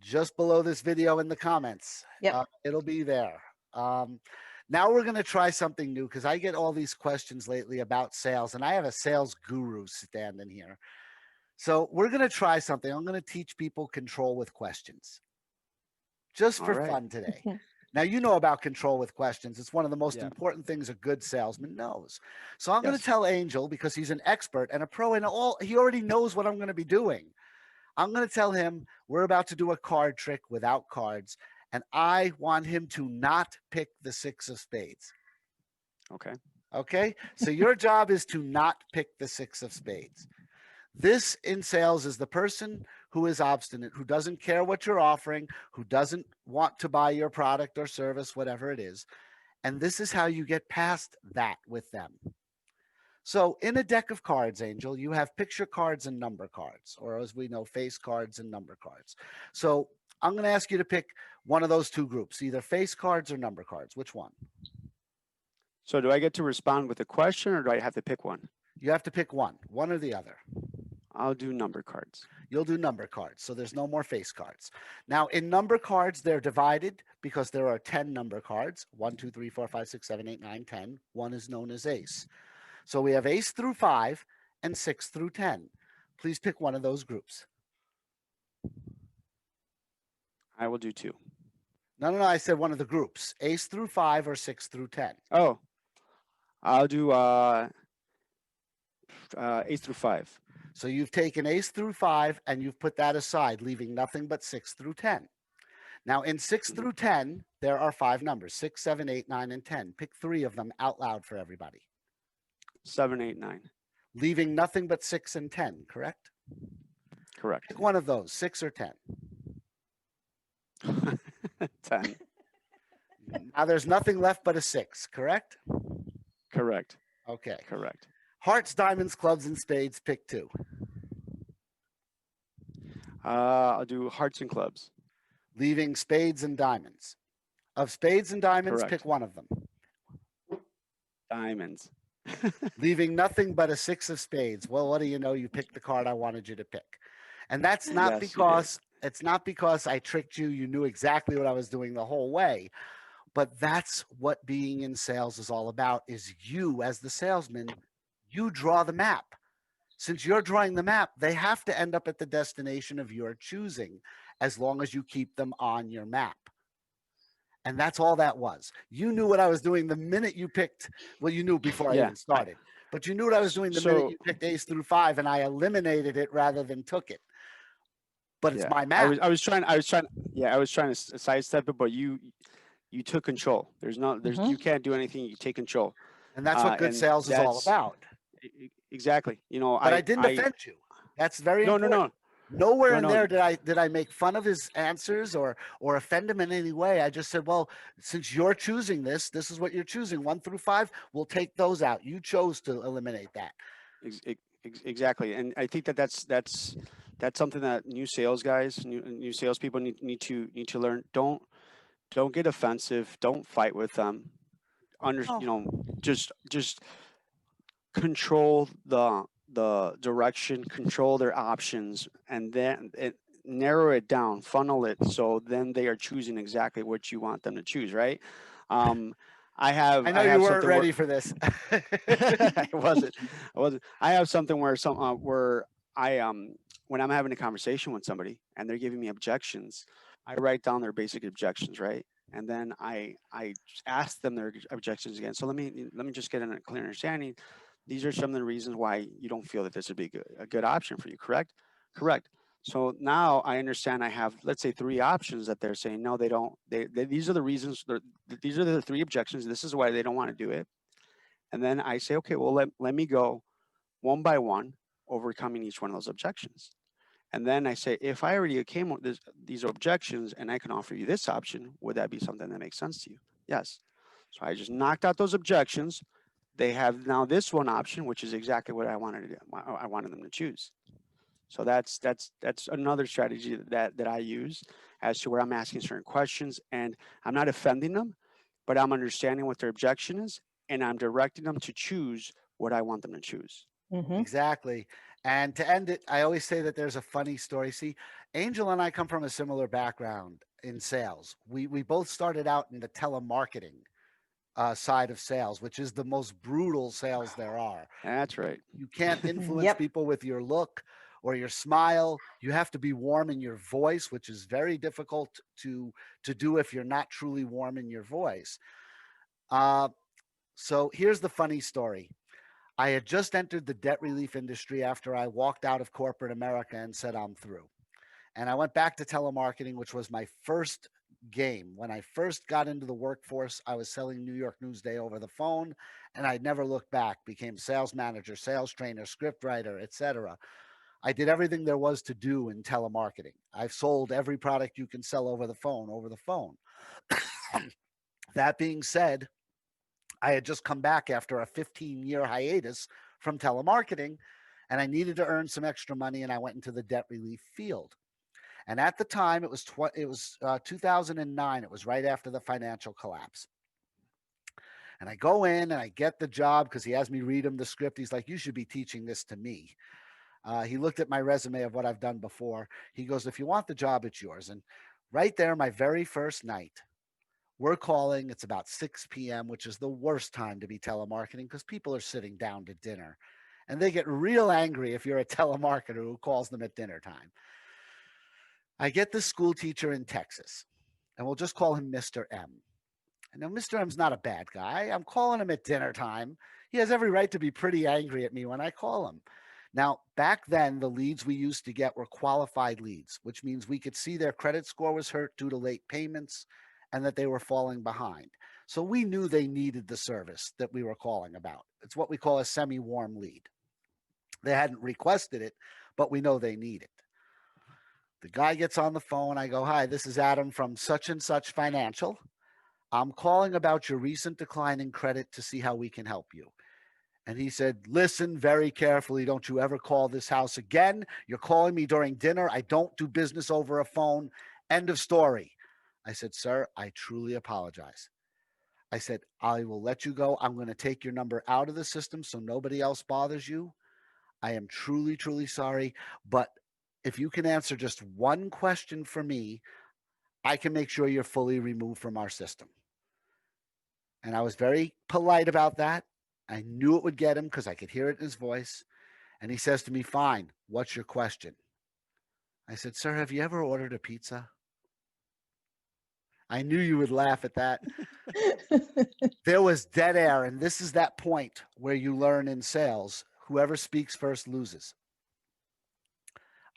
just below this video in the comments. Yep. It'll be there. Um, Now we're going to try something new because I get all these questions lately about sales, and I have a sales guru standing here. So we're going to try something. I'm going to teach people control with questions just All for right. fun today. Now, you know about control with questions. It's one of the most Yeah. important things a good salesman knows. So I'm going to Yes. tell Angel, because he's an expert and a pro in all, he already knows what I'm going to be doing. I'm going to tell him we're about to do a card trick without cards, and I want him to not pick the six of spades. Okay. Okay. So your job is to not pick the six of spades. This in sales is the person who is obstinate, who doesn't care what you're offering, who doesn't want to buy your product or service, whatever it is. And this is how you get past that with them. So in a deck of cards, Angel, you have picture cards and number cards, or as we know, face cards and number cards. So I'm going to ask you to pick one of those two groups, either face cards or number cards. Which one? So do I get to respond with a question, or do I have to pick one? You have to pick one or the other. I'll do number cards. You'll do number cards. So there's no more face cards. Now, in number cards, they're divided because there are 10 number cards 1, 2, 3, 4, 5, 6, 7, 8, 9, 10. One is known as ace. So we have ace through 5 and 6 through 10. Please pick one of those groups. I will do two. No. I said one of the groups, ace through 5 or 6 through 10. Oh, I'll do eight through five. So you've taken ace through 5 and you've put that aside, leaving nothing but 6 through 10. Now, in 6 through 10, there are 5 numbers 6, 7, 8, 9, and 10. Pick 3 of them out loud for everybody. 7, 8, 9. Leaving nothing but 6 and 10, correct? Correct. Pick one of those, 6 or 10. 10. Now there's nothing left but a 6, correct? Correct. Okay. Correct. Hearts, diamonds, clubs, and spades, pick 2. I'll do hearts and clubs. Leaving spades and diamonds. Of spades and diamonds, pick Correct. one of them, Diamonds. leaving nothing but a six of spades. Well, what do you know? You picked the card I wanted you to pick. And that's not Yes, you did. because it's not because I tricked you. You knew exactly what I was doing the whole way. But that's what being in sales is all about, is you as the salesman, you draw the map. Since you're drawing the map, they have to end up at the destination of your choosing as long as you keep them on your map. And that's all that was. You knew what I was doing the minute you picked, well, you knew before I Yeah. even started, but you knew what I was doing the minute So you picked ace through five and I eliminated it rather than took it. But it's yeah, my I map. was I was trying I was trying yeah I was trying to sidestep it, but you took control. You can't do anything. You take control, And that's what good and sales is all that's about. exactly. But I didn't offend you. That's very No, no, important. no, Nowhere no, in no. there did I make fun of his answers or offend him in any way. I just said, well, since you're choosing this, this is what you're choosing. 1 through 5, we'll take those out. You chose to eliminate that. Exactly, and I think that's something that new sales guys, new salespeople need to learn. Don't get offensive. Don't fight with them. Oh, Just control the direction, control their options, and then narrow it down, funnel it, so then they are choosing exactly what you want them to choose. Right? Um, I know I you have weren't something where ready for this. I wasn't. I wasn't. I have something where I when I'm having a conversation with somebody and they're giving me objections, I write down their basic objections, right? And then I ask them their objections again. So let me just get a clear understanding. These are some of the reasons why you don't feel that this would be a good option for you. Correct? Correct. So now I understand I have, let's say, three options that they're saying no, they don't. These are the reasons. These are the three objections. This is why they don't want to do it. And then I say, okay, well, let me go one by one, overcoming each one of those objections. And then I say, if I already came with these objections and I can offer you this option, would that be something that makes sense to you? Yes. So I just knocked out those objections. They have now this one option, which is exactly what I wanted to do. I wanted them to choose. So that's another strategy that I use as to where I'm asking certain questions and I'm not offending them, but I'm understanding what their objection is and I'm directing them to choose what I want them to choose. Mm-hmm. Exactly. And to end it, I always say that there's a funny story. See, Angel and I come from a similar background in sales. We both started out in the telemarketing side of sales, which is the most brutal sales there are. That's right. You can't influence Yep. people with your look or your smile. You have to be warm in your voice, which is very difficult to do if you're not truly warm in your voice. Uh, so here's the funny story. I had just entered the debt relief industry after I walked out of corporate America and said I'm through. And I went back to telemarketing, which was my first game. When I first got into the workforce, I was selling New York Newsday over the phone, and I never looked back. Became sales manager, sales trainer, script writer, etc. I did everything there was to do in telemarketing. I've sold every product you can sell over the phone, over the phone. That being said, I had just come back after a 15-year hiatus from telemarketing, and I needed to earn some extra money, and I went into the debt relief field. And at the time, it was 2009. It was right after the financial collapse. And I go in and I get the job because he has me read him the script. He's like, "You should be teaching this to me." He looked at my resume of what I've done before. He goes, "If you want the job, it's yours." And right there, my very first night, we're calling. It's about 6 p.m., which is the worst time to be telemarketing because people are sitting down to dinner. And they get real angry if you're a telemarketer who calls them at dinner time. I get this school teacher in Texas, and we'll just call him Mr. M. And now Mr. M's not a bad guy. I'm calling him at dinner time. He has every right to be pretty angry at me when I call him. Now, back then, the leads we used to get were qualified leads, which means we could see their credit score was hurt due to late payments and that they were falling behind. So we knew they needed the service that we were calling about. It's what we call a semi warm lead. They hadn't requested it, but we know they need it. The guy gets on the phone. I go, "Hi, this is Adam from such and such financial. I'm calling about your recent decline in credit to see how we can help you." And he said, "Listen very carefully. Don't you ever call this house again. You're calling me during dinner. I don't do business over a phone. End of story." I said, sir, I truly apologize. I said, I will let you go. I'm going to take your number out of the system so nobody else bothers you. I am truly, truly sorry. But if you can answer just one question for me, I can make sure you're fully removed from our system. And I was very polite about that. I knew it would get him because I could hear it in his voice. And he says to me, fine, what's your question? I said, sir, have you ever ordered a pizza? I knew you would laugh at that. There was dead air. And this is that point where you learn in sales whoever speaks first loses.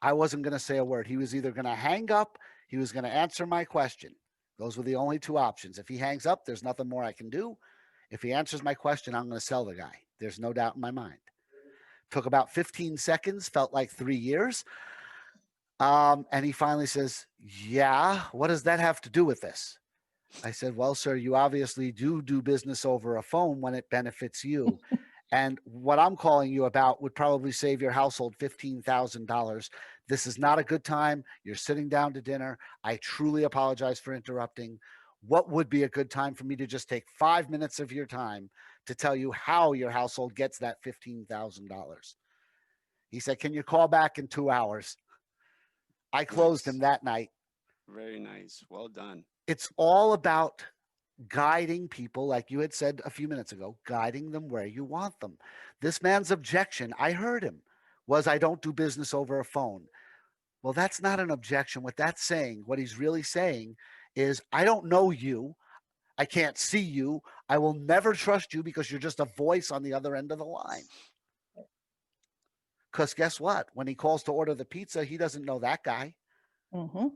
I wasn't going to say a word. He was either going to hang up, he was going to answer my question. Those were the only two options. If he hangs up, there's nothing more I can do. If he answers my question, I'm going to sell the guy. There's no doubt in my mind. Took about 15 seconds, felt like 3 years. And he finally says, yeah, what does that have to do with this? I said, well, sir, you obviously do business over a phone when it benefits you. And what I'm calling you about would probably save your household $15,000. This is not a good time. You're sitting down to dinner. I truly apologize for interrupting. What would be a good time for me to just take 5 minutes of your time to tell you how your household gets that $15,000? He said, can you call back in 2 hours? I closed him that night. Very nice. Well done. It's all about guiding people, like you had said a few minutes ago, guiding them where you want them. This man's objection, I heard him, was I don't do business over a phone. Well, that's not an objection. What that's saying, what he's really saying is, I don't know you. I can't see you. I will never trust you because you're just a voice on the other end of the line. Because guess what? When he calls to order the pizza, he doesn't know that guy. Mm-hmm.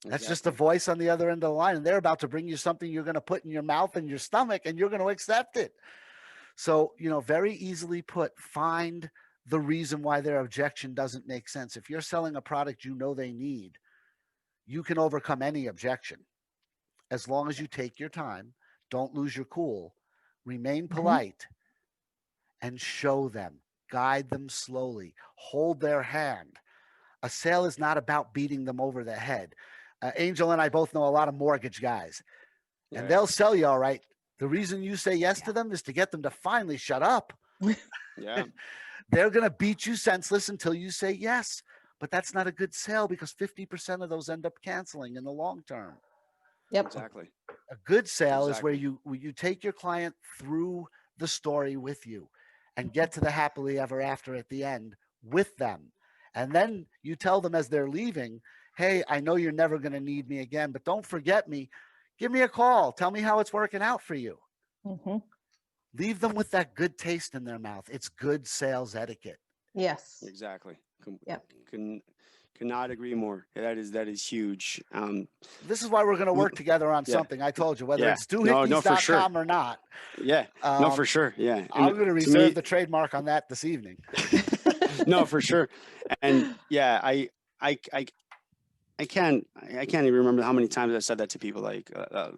That's just a voice on the other end of the line. And they're about to bring you something you're going to put in your mouth and your stomach, and you're going to accept it. So, very easily put, find the reason why their objection doesn't make sense. If you're selling a product you know they need, you can overcome any objection as long as you take your time, don't lose your cool, remain polite, and show them, guide them slowly, hold their hand. A sale is not about beating them over the head. Angel and I both know a lot of mortgage guys, and they'll sell you all right. The reason you say yes to them is to get them to finally shut up. Yeah. They're going to beat you senseless until you say yes. But that's not a good sale because 50% of those end up canceling in the long term. Yep. Exactly. A good sale is where Exactly. you take your client through the story with you and get to the happily ever after at the end with them. And then you tell them as they're leaving, hey, I know you're never going to need me again, but don't forget me. Give me a call. Tell me how it's working out for you. Mm-hmm. Leave them with that good taste in their mouth. It's good sales etiquette. Yes. Exactly. Yep. Cannot agree more. That is huge. This is why we're going to work together on Yeah. something. I told you, whether Yeah. it's No, for sure. doohickeys.com or not. Yeah. No, for sure. Yeah. I'm And going to to reserve me, the trademark on that this evening. no, for sure. And yeah, I, I can't even remember how many times I said that to people, like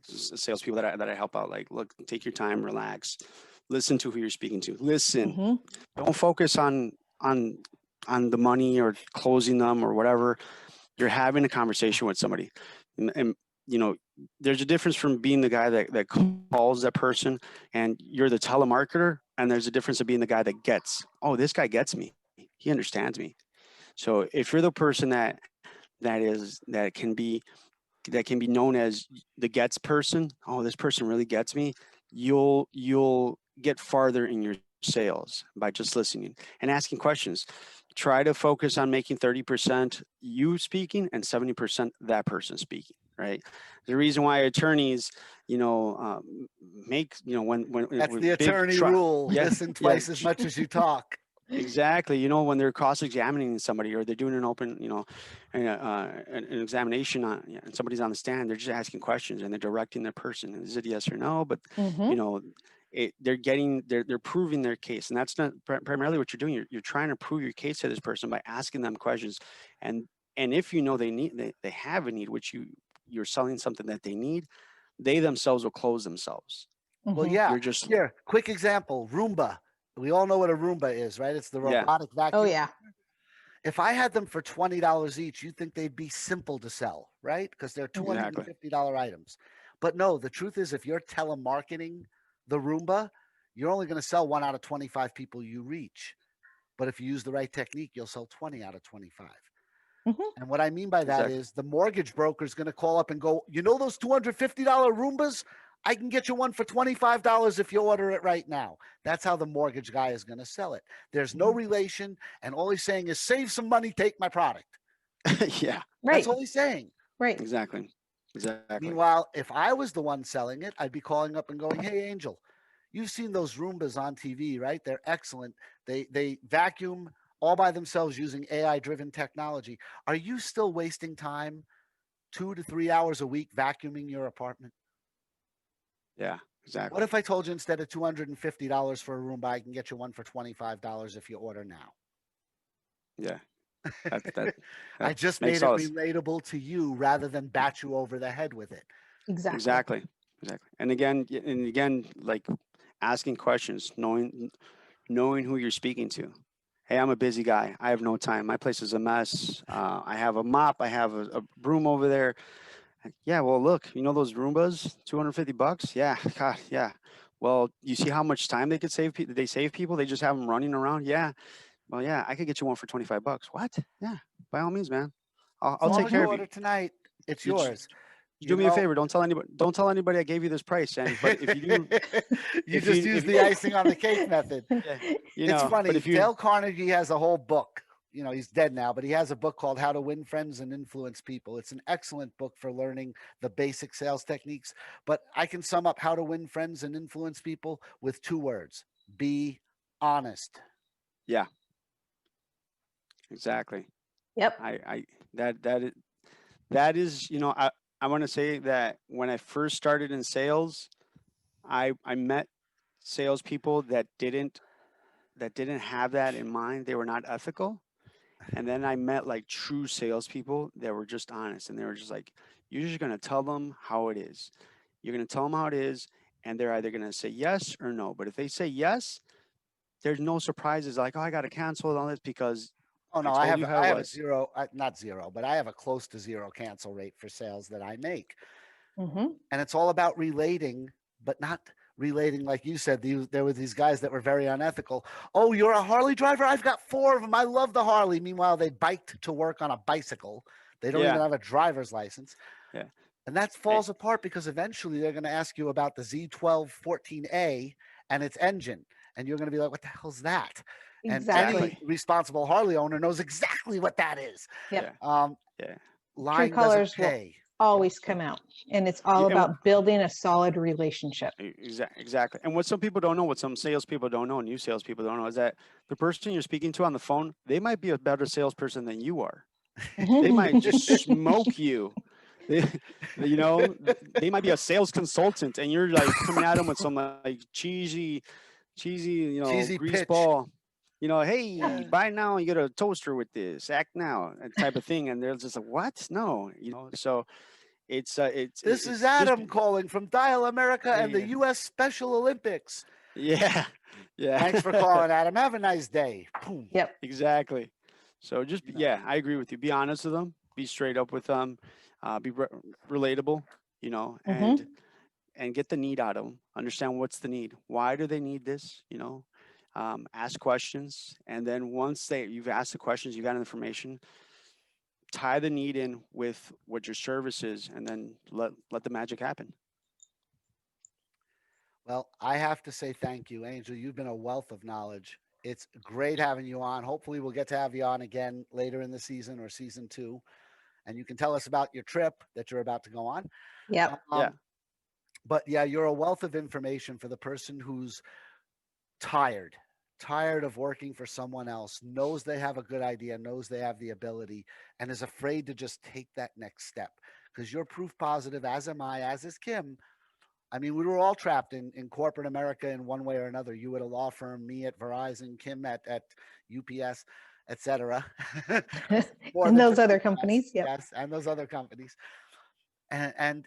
salespeople that I help out. Like, look, take your time, relax, listen to who you're speaking to. Listen, Mm-hmm. don't focus on the money or closing them or whatever. You're having a conversation with somebody, and there's a difference from being the guy that calls that person and you're the telemarketer, and there's a difference of being the guy that gets. Oh, this guy gets me. He understands me. So if you're the person that can be known as the gets person, oh, this person really gets me, you'll get farther in your sales by just listening and asking questions. Try to focus on making 30% you speaking and 70% that person speaking, right? The reason why attorneys, make, when That's with the big attorney rule. yeah, Listen yeah, twice as much as you talk. exactly. When they're cross-examining somebody or they're doing an open, an examination on, and somebody's on the stand, they're just asking questions and they're directing the person. Is it yes or no? But Mm-hmm. you know, they're proving their case, and that's not primarily what you're doing. You're trying to prove your case to this person by asking them questions, and if they have a need, which you're selling something that they need, they themselves will close themselves. Well, Mm-hmm. yeah. You're just Here, quick example, Roomba. We all know what a Roomba is, right? It's the yeah, robotic Oh vacuum. yeah. if I had them for $20 each, you think they'd be simple to sell, right? Because they're Exactly. $250 items. But no, the truth is, if you're telemarketing the Roomba, you're only going to sell 1 out of 25 people you reach. But if you use the right technique, you'll sell 20 out of 25. Mhm. And what I mean by that Exactly. is the mortgage broker is going to call up and go, you know, those $250 Roombas? I can get you one for $25 if you order it right now. That's how the mortgage guy is going to sell it. There's no relation. And all he's saying is save some money, take my product. Yeah. That's Right, all he's saying. right. Exactly. Exactly. Meanwhile, if I was the one selling it, I'd be calling up and going, hey, Angel, you've seen those Roombas on TV, right? They're excellent. They vacuum all by themselves using AI driven technology. Are you still wasting time 2 to 3 hours a week vacuuming your apartment? Yeah. What Exactly. if I told you instead of $250 for a Roomba, I can get you one for $25 if you order now? Yeah. That that I that just makes made it all this. relatable to you rather than bat you over the head with it. Exactly. Exactly. Exactly. And again, like asking questions, knowing who you're speaking to. Hey, I'm a busy guy. I have no time. My place is a mess. I have a mop. I have a broom over there. Yeah, well, look, you know those Roombas, $250? Yeah, God, yeah. Well, you see how much time they could save? They save people. They just have them running around. Yeah. Well, yeah, I could get you one for $25. What? Yeah, by all means, man. I'll, As I'll long take as you care Mhm. of you. order tonight, it's You just yours. you You do me a know, favor. Don't tell anybody. Don't tell anybody I gave you this price. And but if you do, you if just you use if the icing on the cake method. yeah, It's but funny. if you Dale Carnegie has a whole book. You know, he's dead now, but he has a book called How to Win Friends and Influence People. It's an excellent book for learning the basic sales techniques. But I can sum up how to win friends and influence people with 2 words: be honest. yeah, exactly. Yep. I that that is, that is I want to say that when I first started in sales, I met salespeople that didn't have that in mind. They were not ethical. And then I met like true salespeople that were just honest, and they were just like, "You're just gonna tell them how it is. You're gonna tell them how it is, and they're either gonna say yes or no. But if they say yes, there's no surprises. Like, oh, I gotta cancel and all this because Oh I no, told you how I it have a was. zero, not zero, but I have a close to zero cancel rate for sales that I make. Hmm. And it's all about relating, but not relating like you said. There were these guys that were very unethical. Oh, you're a Harley driver? I've got 4 of them. I love the Harley. Meanwhile, they biked to work on a bicycle. They don't even Yeah, have a driver's license. yeah, And that eh, falls apart because eventually they're going to ask you about the Z12 14A and its engine. And you're going to be like, what the hell's that? And any Exactly. exactly. responsible Harley owner knows exactly what that is. Yep. Yeah, Um, yeah, True Lying doesn't colors will pay. always come out. And it's all yeah. about building a solid relationship. Exactly. And what some people don't know, what some salespeople don't know, and new salespeople don't know, is that the person you're speaking to on the phone, they might be a better salesperson than you are. They might just smoke you. They, they might be a sales consultant, and you're like coming at them with some like cheesy, Cheesy grease pitch. ball. Hey, buy now, you get a toaster with this. Act now, type of thing. And they're just like, what? No, So This is it's just Adam calling from Dial America and the yeah, U.S. Special Olympics. yeah, Thanks for yeah. calling, Adam. Have a nice day. Boom. Yep. Exactly. So You know, yeah, I agree with you. Be honest with them. Be straight up with them. Be relatable. And Hmm. get the need out of them. Understand what's the need. Why do they need this? Ask questions, and then once you've asked the questions, you got information. Tie the need in with what your service is, and then let the magic happen. well, I have to say thank you, Angel. You've been a wealth of knowledge. It's great having you on. Hopefully, we'll get to have you on again later in the season or season 2, and you can tell us about your trip that you're about to go on. Yep. Yeah. Um, but yeah, you're a wealth of information for the person who's tired, tired of working for someone else, knows they have a good idea, knows they have the ability, and is afraid to just take that next step. Because you're proof positive, as am I, as is Kim. I mean, we were all trapped in corporate America in one way or another. You at a law firm, me at Verizon, Kim at UPS, etc. More And than those just other UPS, companies. Yep. yes, and those other companies. And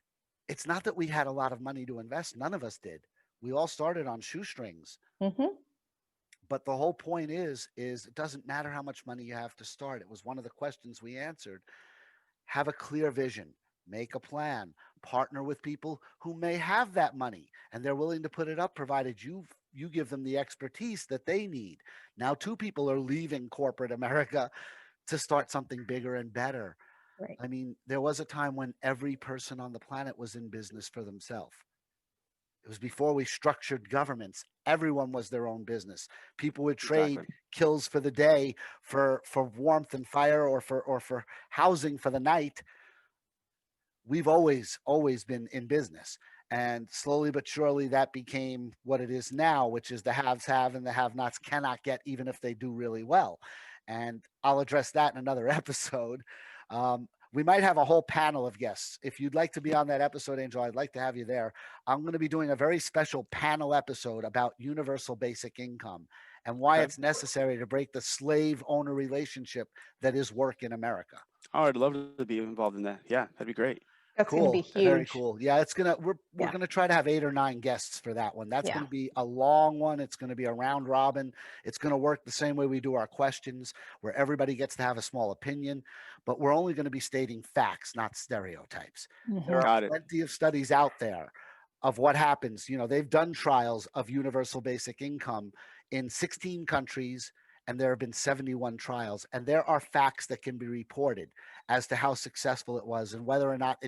it's not that we had a lot of money to invest. None of us did. We all started on shoestrings. Hmm. But the whole point is it doesn't matter how much money you have to start. It was one of the questions we answered. Have a clear vision, make a plan, partner with people who may have that money and they're willing to put it up provided you give them the expertise that they need. Now two people are leaving corporate America to start something bigger and better. Right. I mean, there was a time when every person on the planet was in business for themselves. It was before we structured governments. Everyone was their own business. People would trade Exactly. kills for the day for warmth and fire or for housing for the night. We've always been in business, and slowly but surely that became what it is now, which is the haves have and the have nots cannot get even if they do really well. And I'll address that in another episode. We might have a whole panel of guests. If you'd like to be on that episode, Angel, I'd like to have you there. I'm going to be doing a very special panel episode about universal basic income and why Okay. it's necessary to break the slave owner relationship that is work in America. Oh, I'd love to be involved in that. Yeah, that'd be great. That's going to be Cool. Very huge. cool. Yeah, it's gonna we're Yeah. gonna try to have 8 or 9 guests for that one. That's Yeah. gonna be a long one. It's gonna be a round robin. It's gonna work the same way we do our questions, where everybody gets to have a small opinion, but we're only gonna be stating facts, not stereotypes. There Mhm. are Got it. plenty of studies out there of what happens. They've done trials of universal basic income in 16 countries, and there have been 71 trials, and there are facts that can be reported as to how successful it was and whether or not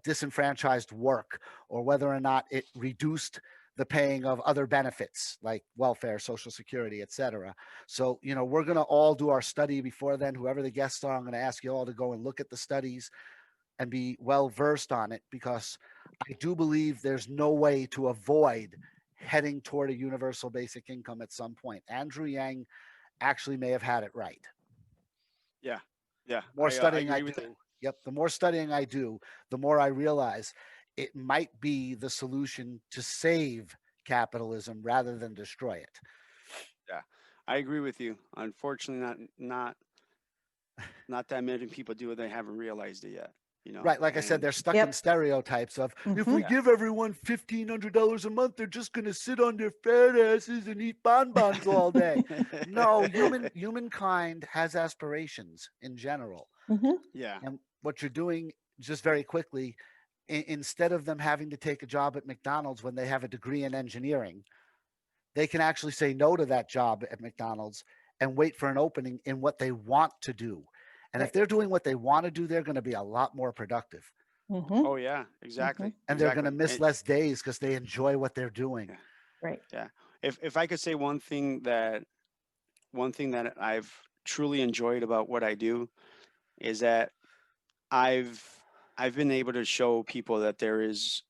disenfranchised work, or whether or not it reduced the paying of other benefits like welfare, social security, etc. So, we're going to all do our study before then. Whoever the guests are, I'm going to ask you all to go and look at the studies and be well versed on it, because I do believe there's no way to avoid heading toward a universal basic income at some point. Andrew Yang actually may have had it right. Yeah. Yeah. The more I studying I agree with do, you. yep, the more studying I do, the more I realize it might be the solution to save capitalism rather than destroy it. Yeah. I agree with you. Unfortunately, not that many people do it. They haven't realized it yet. Right, like I said, And they're stuck in Yep. stereotypes of if we Mhm. yeah. give everyone $1,500 a month, they're just going to sit on their fat asses and eat bonbons all day. No, humankind has aspirations in general. Mhm. Yeah. And what you're doing, just very quickly, instead of them having to take a job at McDonald's when they have a degree in engineering, they can actually say no to that job at McDonald's and wait for an opening in what they want to do. And if Right. they're doing what they want to do, they're going to be a lot more productive, Mhm. Oh yeah. Exactly. Mhm. and they're going to Exactly. miss less days because they enjoy what they're doing. Yeah. Right. Yeah. If I could say one thing that I've truly enjoyed about what I do is that I've I've been able to show people that there is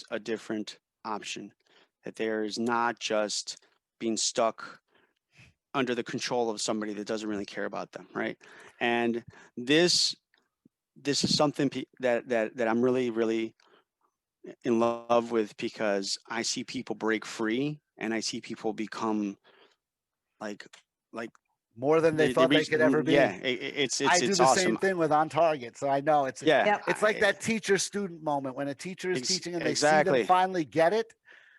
a different option, that there is not just being stuck under the control of somebody that doesn't really care about them, right? And this is something that I'm really in love with, because I see people break free and I see people become like like More than they they thought they reach could ever yeah, be. it's I it's do it's the same awesome. thing with On Target, so I know Yeah, Yep. it's like that teacher student moment when a teacher is teaching and they see them exactly. finally get it.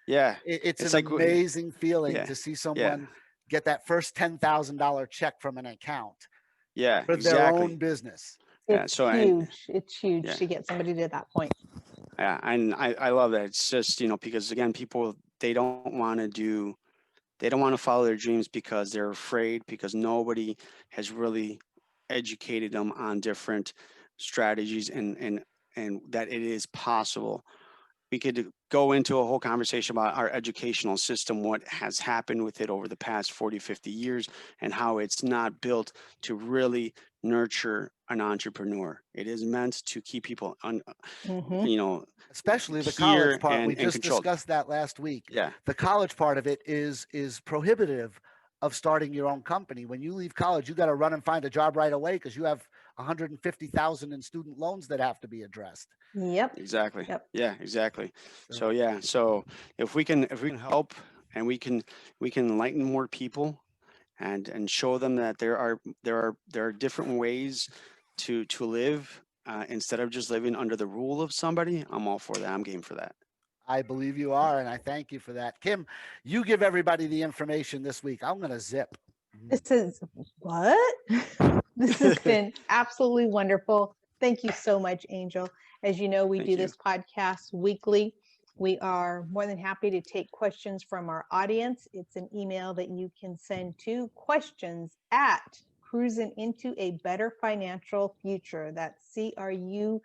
Yeah, It's it's an like amazing feeling yeah, to see yeah, someone get that first $10,000 check from an account yeah, for their own exactly. business. Yeah, It's so and huge. It's huge yeah, to get somebody to that point. yeah, and I love that. It's just, because again, people, they don't want to follow their dreams because they're afraid, because nobody has really educated them on different strategies, and that it is possible. We could go into a whole conversation about our educational system, what has happened with it over the past 40, 50 years, and how it's not built to really nurture an entrepreneur. It is meant to keep people Mhm. you know Especially the college here part. We and just controlled. discussed that last week. Yeah. The college part of it is prohibitive of starting your own company. When you leave college, you got to run and find a job right away because you have 150,000 in student loans that have to be addressed. Yep. Exactly. Yep. Yeah, exactly. So, So yeah, so if we can help, and we can enlighten more people, and show them that there are different ways to live, instead of just living under the rule of somebody. I'm all for that. I'm game for that. I believe you are, and I thank you for that. Kim, you give everybody the information this week. I'm going to zip. This is what? This has been absolutely wonderful. Thank you so much, Angel. As you know, we Thank do you. this podcast weekly. We are more than happy to take questions from our audience. It's an email that you can send to questions@cruising into a better financial future. That's CRUZIN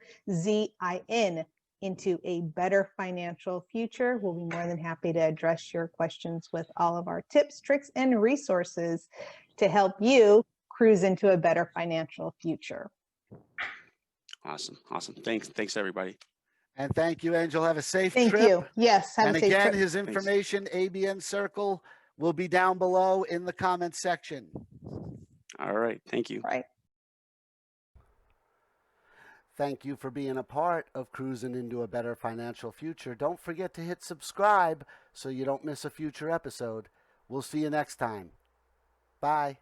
into a better financial future. We'll be more than happy to address your questions with all of our tips, tricks, and resources to help you cruise into a better financial future. Awesome. Thanks everybody. And thank you, Angel. Have a safe Thank trip. you. Yes, have And a safe again, trip. his information, ABN Circle, will be down below in the comments section. All right. Thank you. Right. Thank you for being a part of Cruising into a Better Financial Future. Don't forget to hit subscribe so you don't miss a future episode. We'll see you next time. Bye.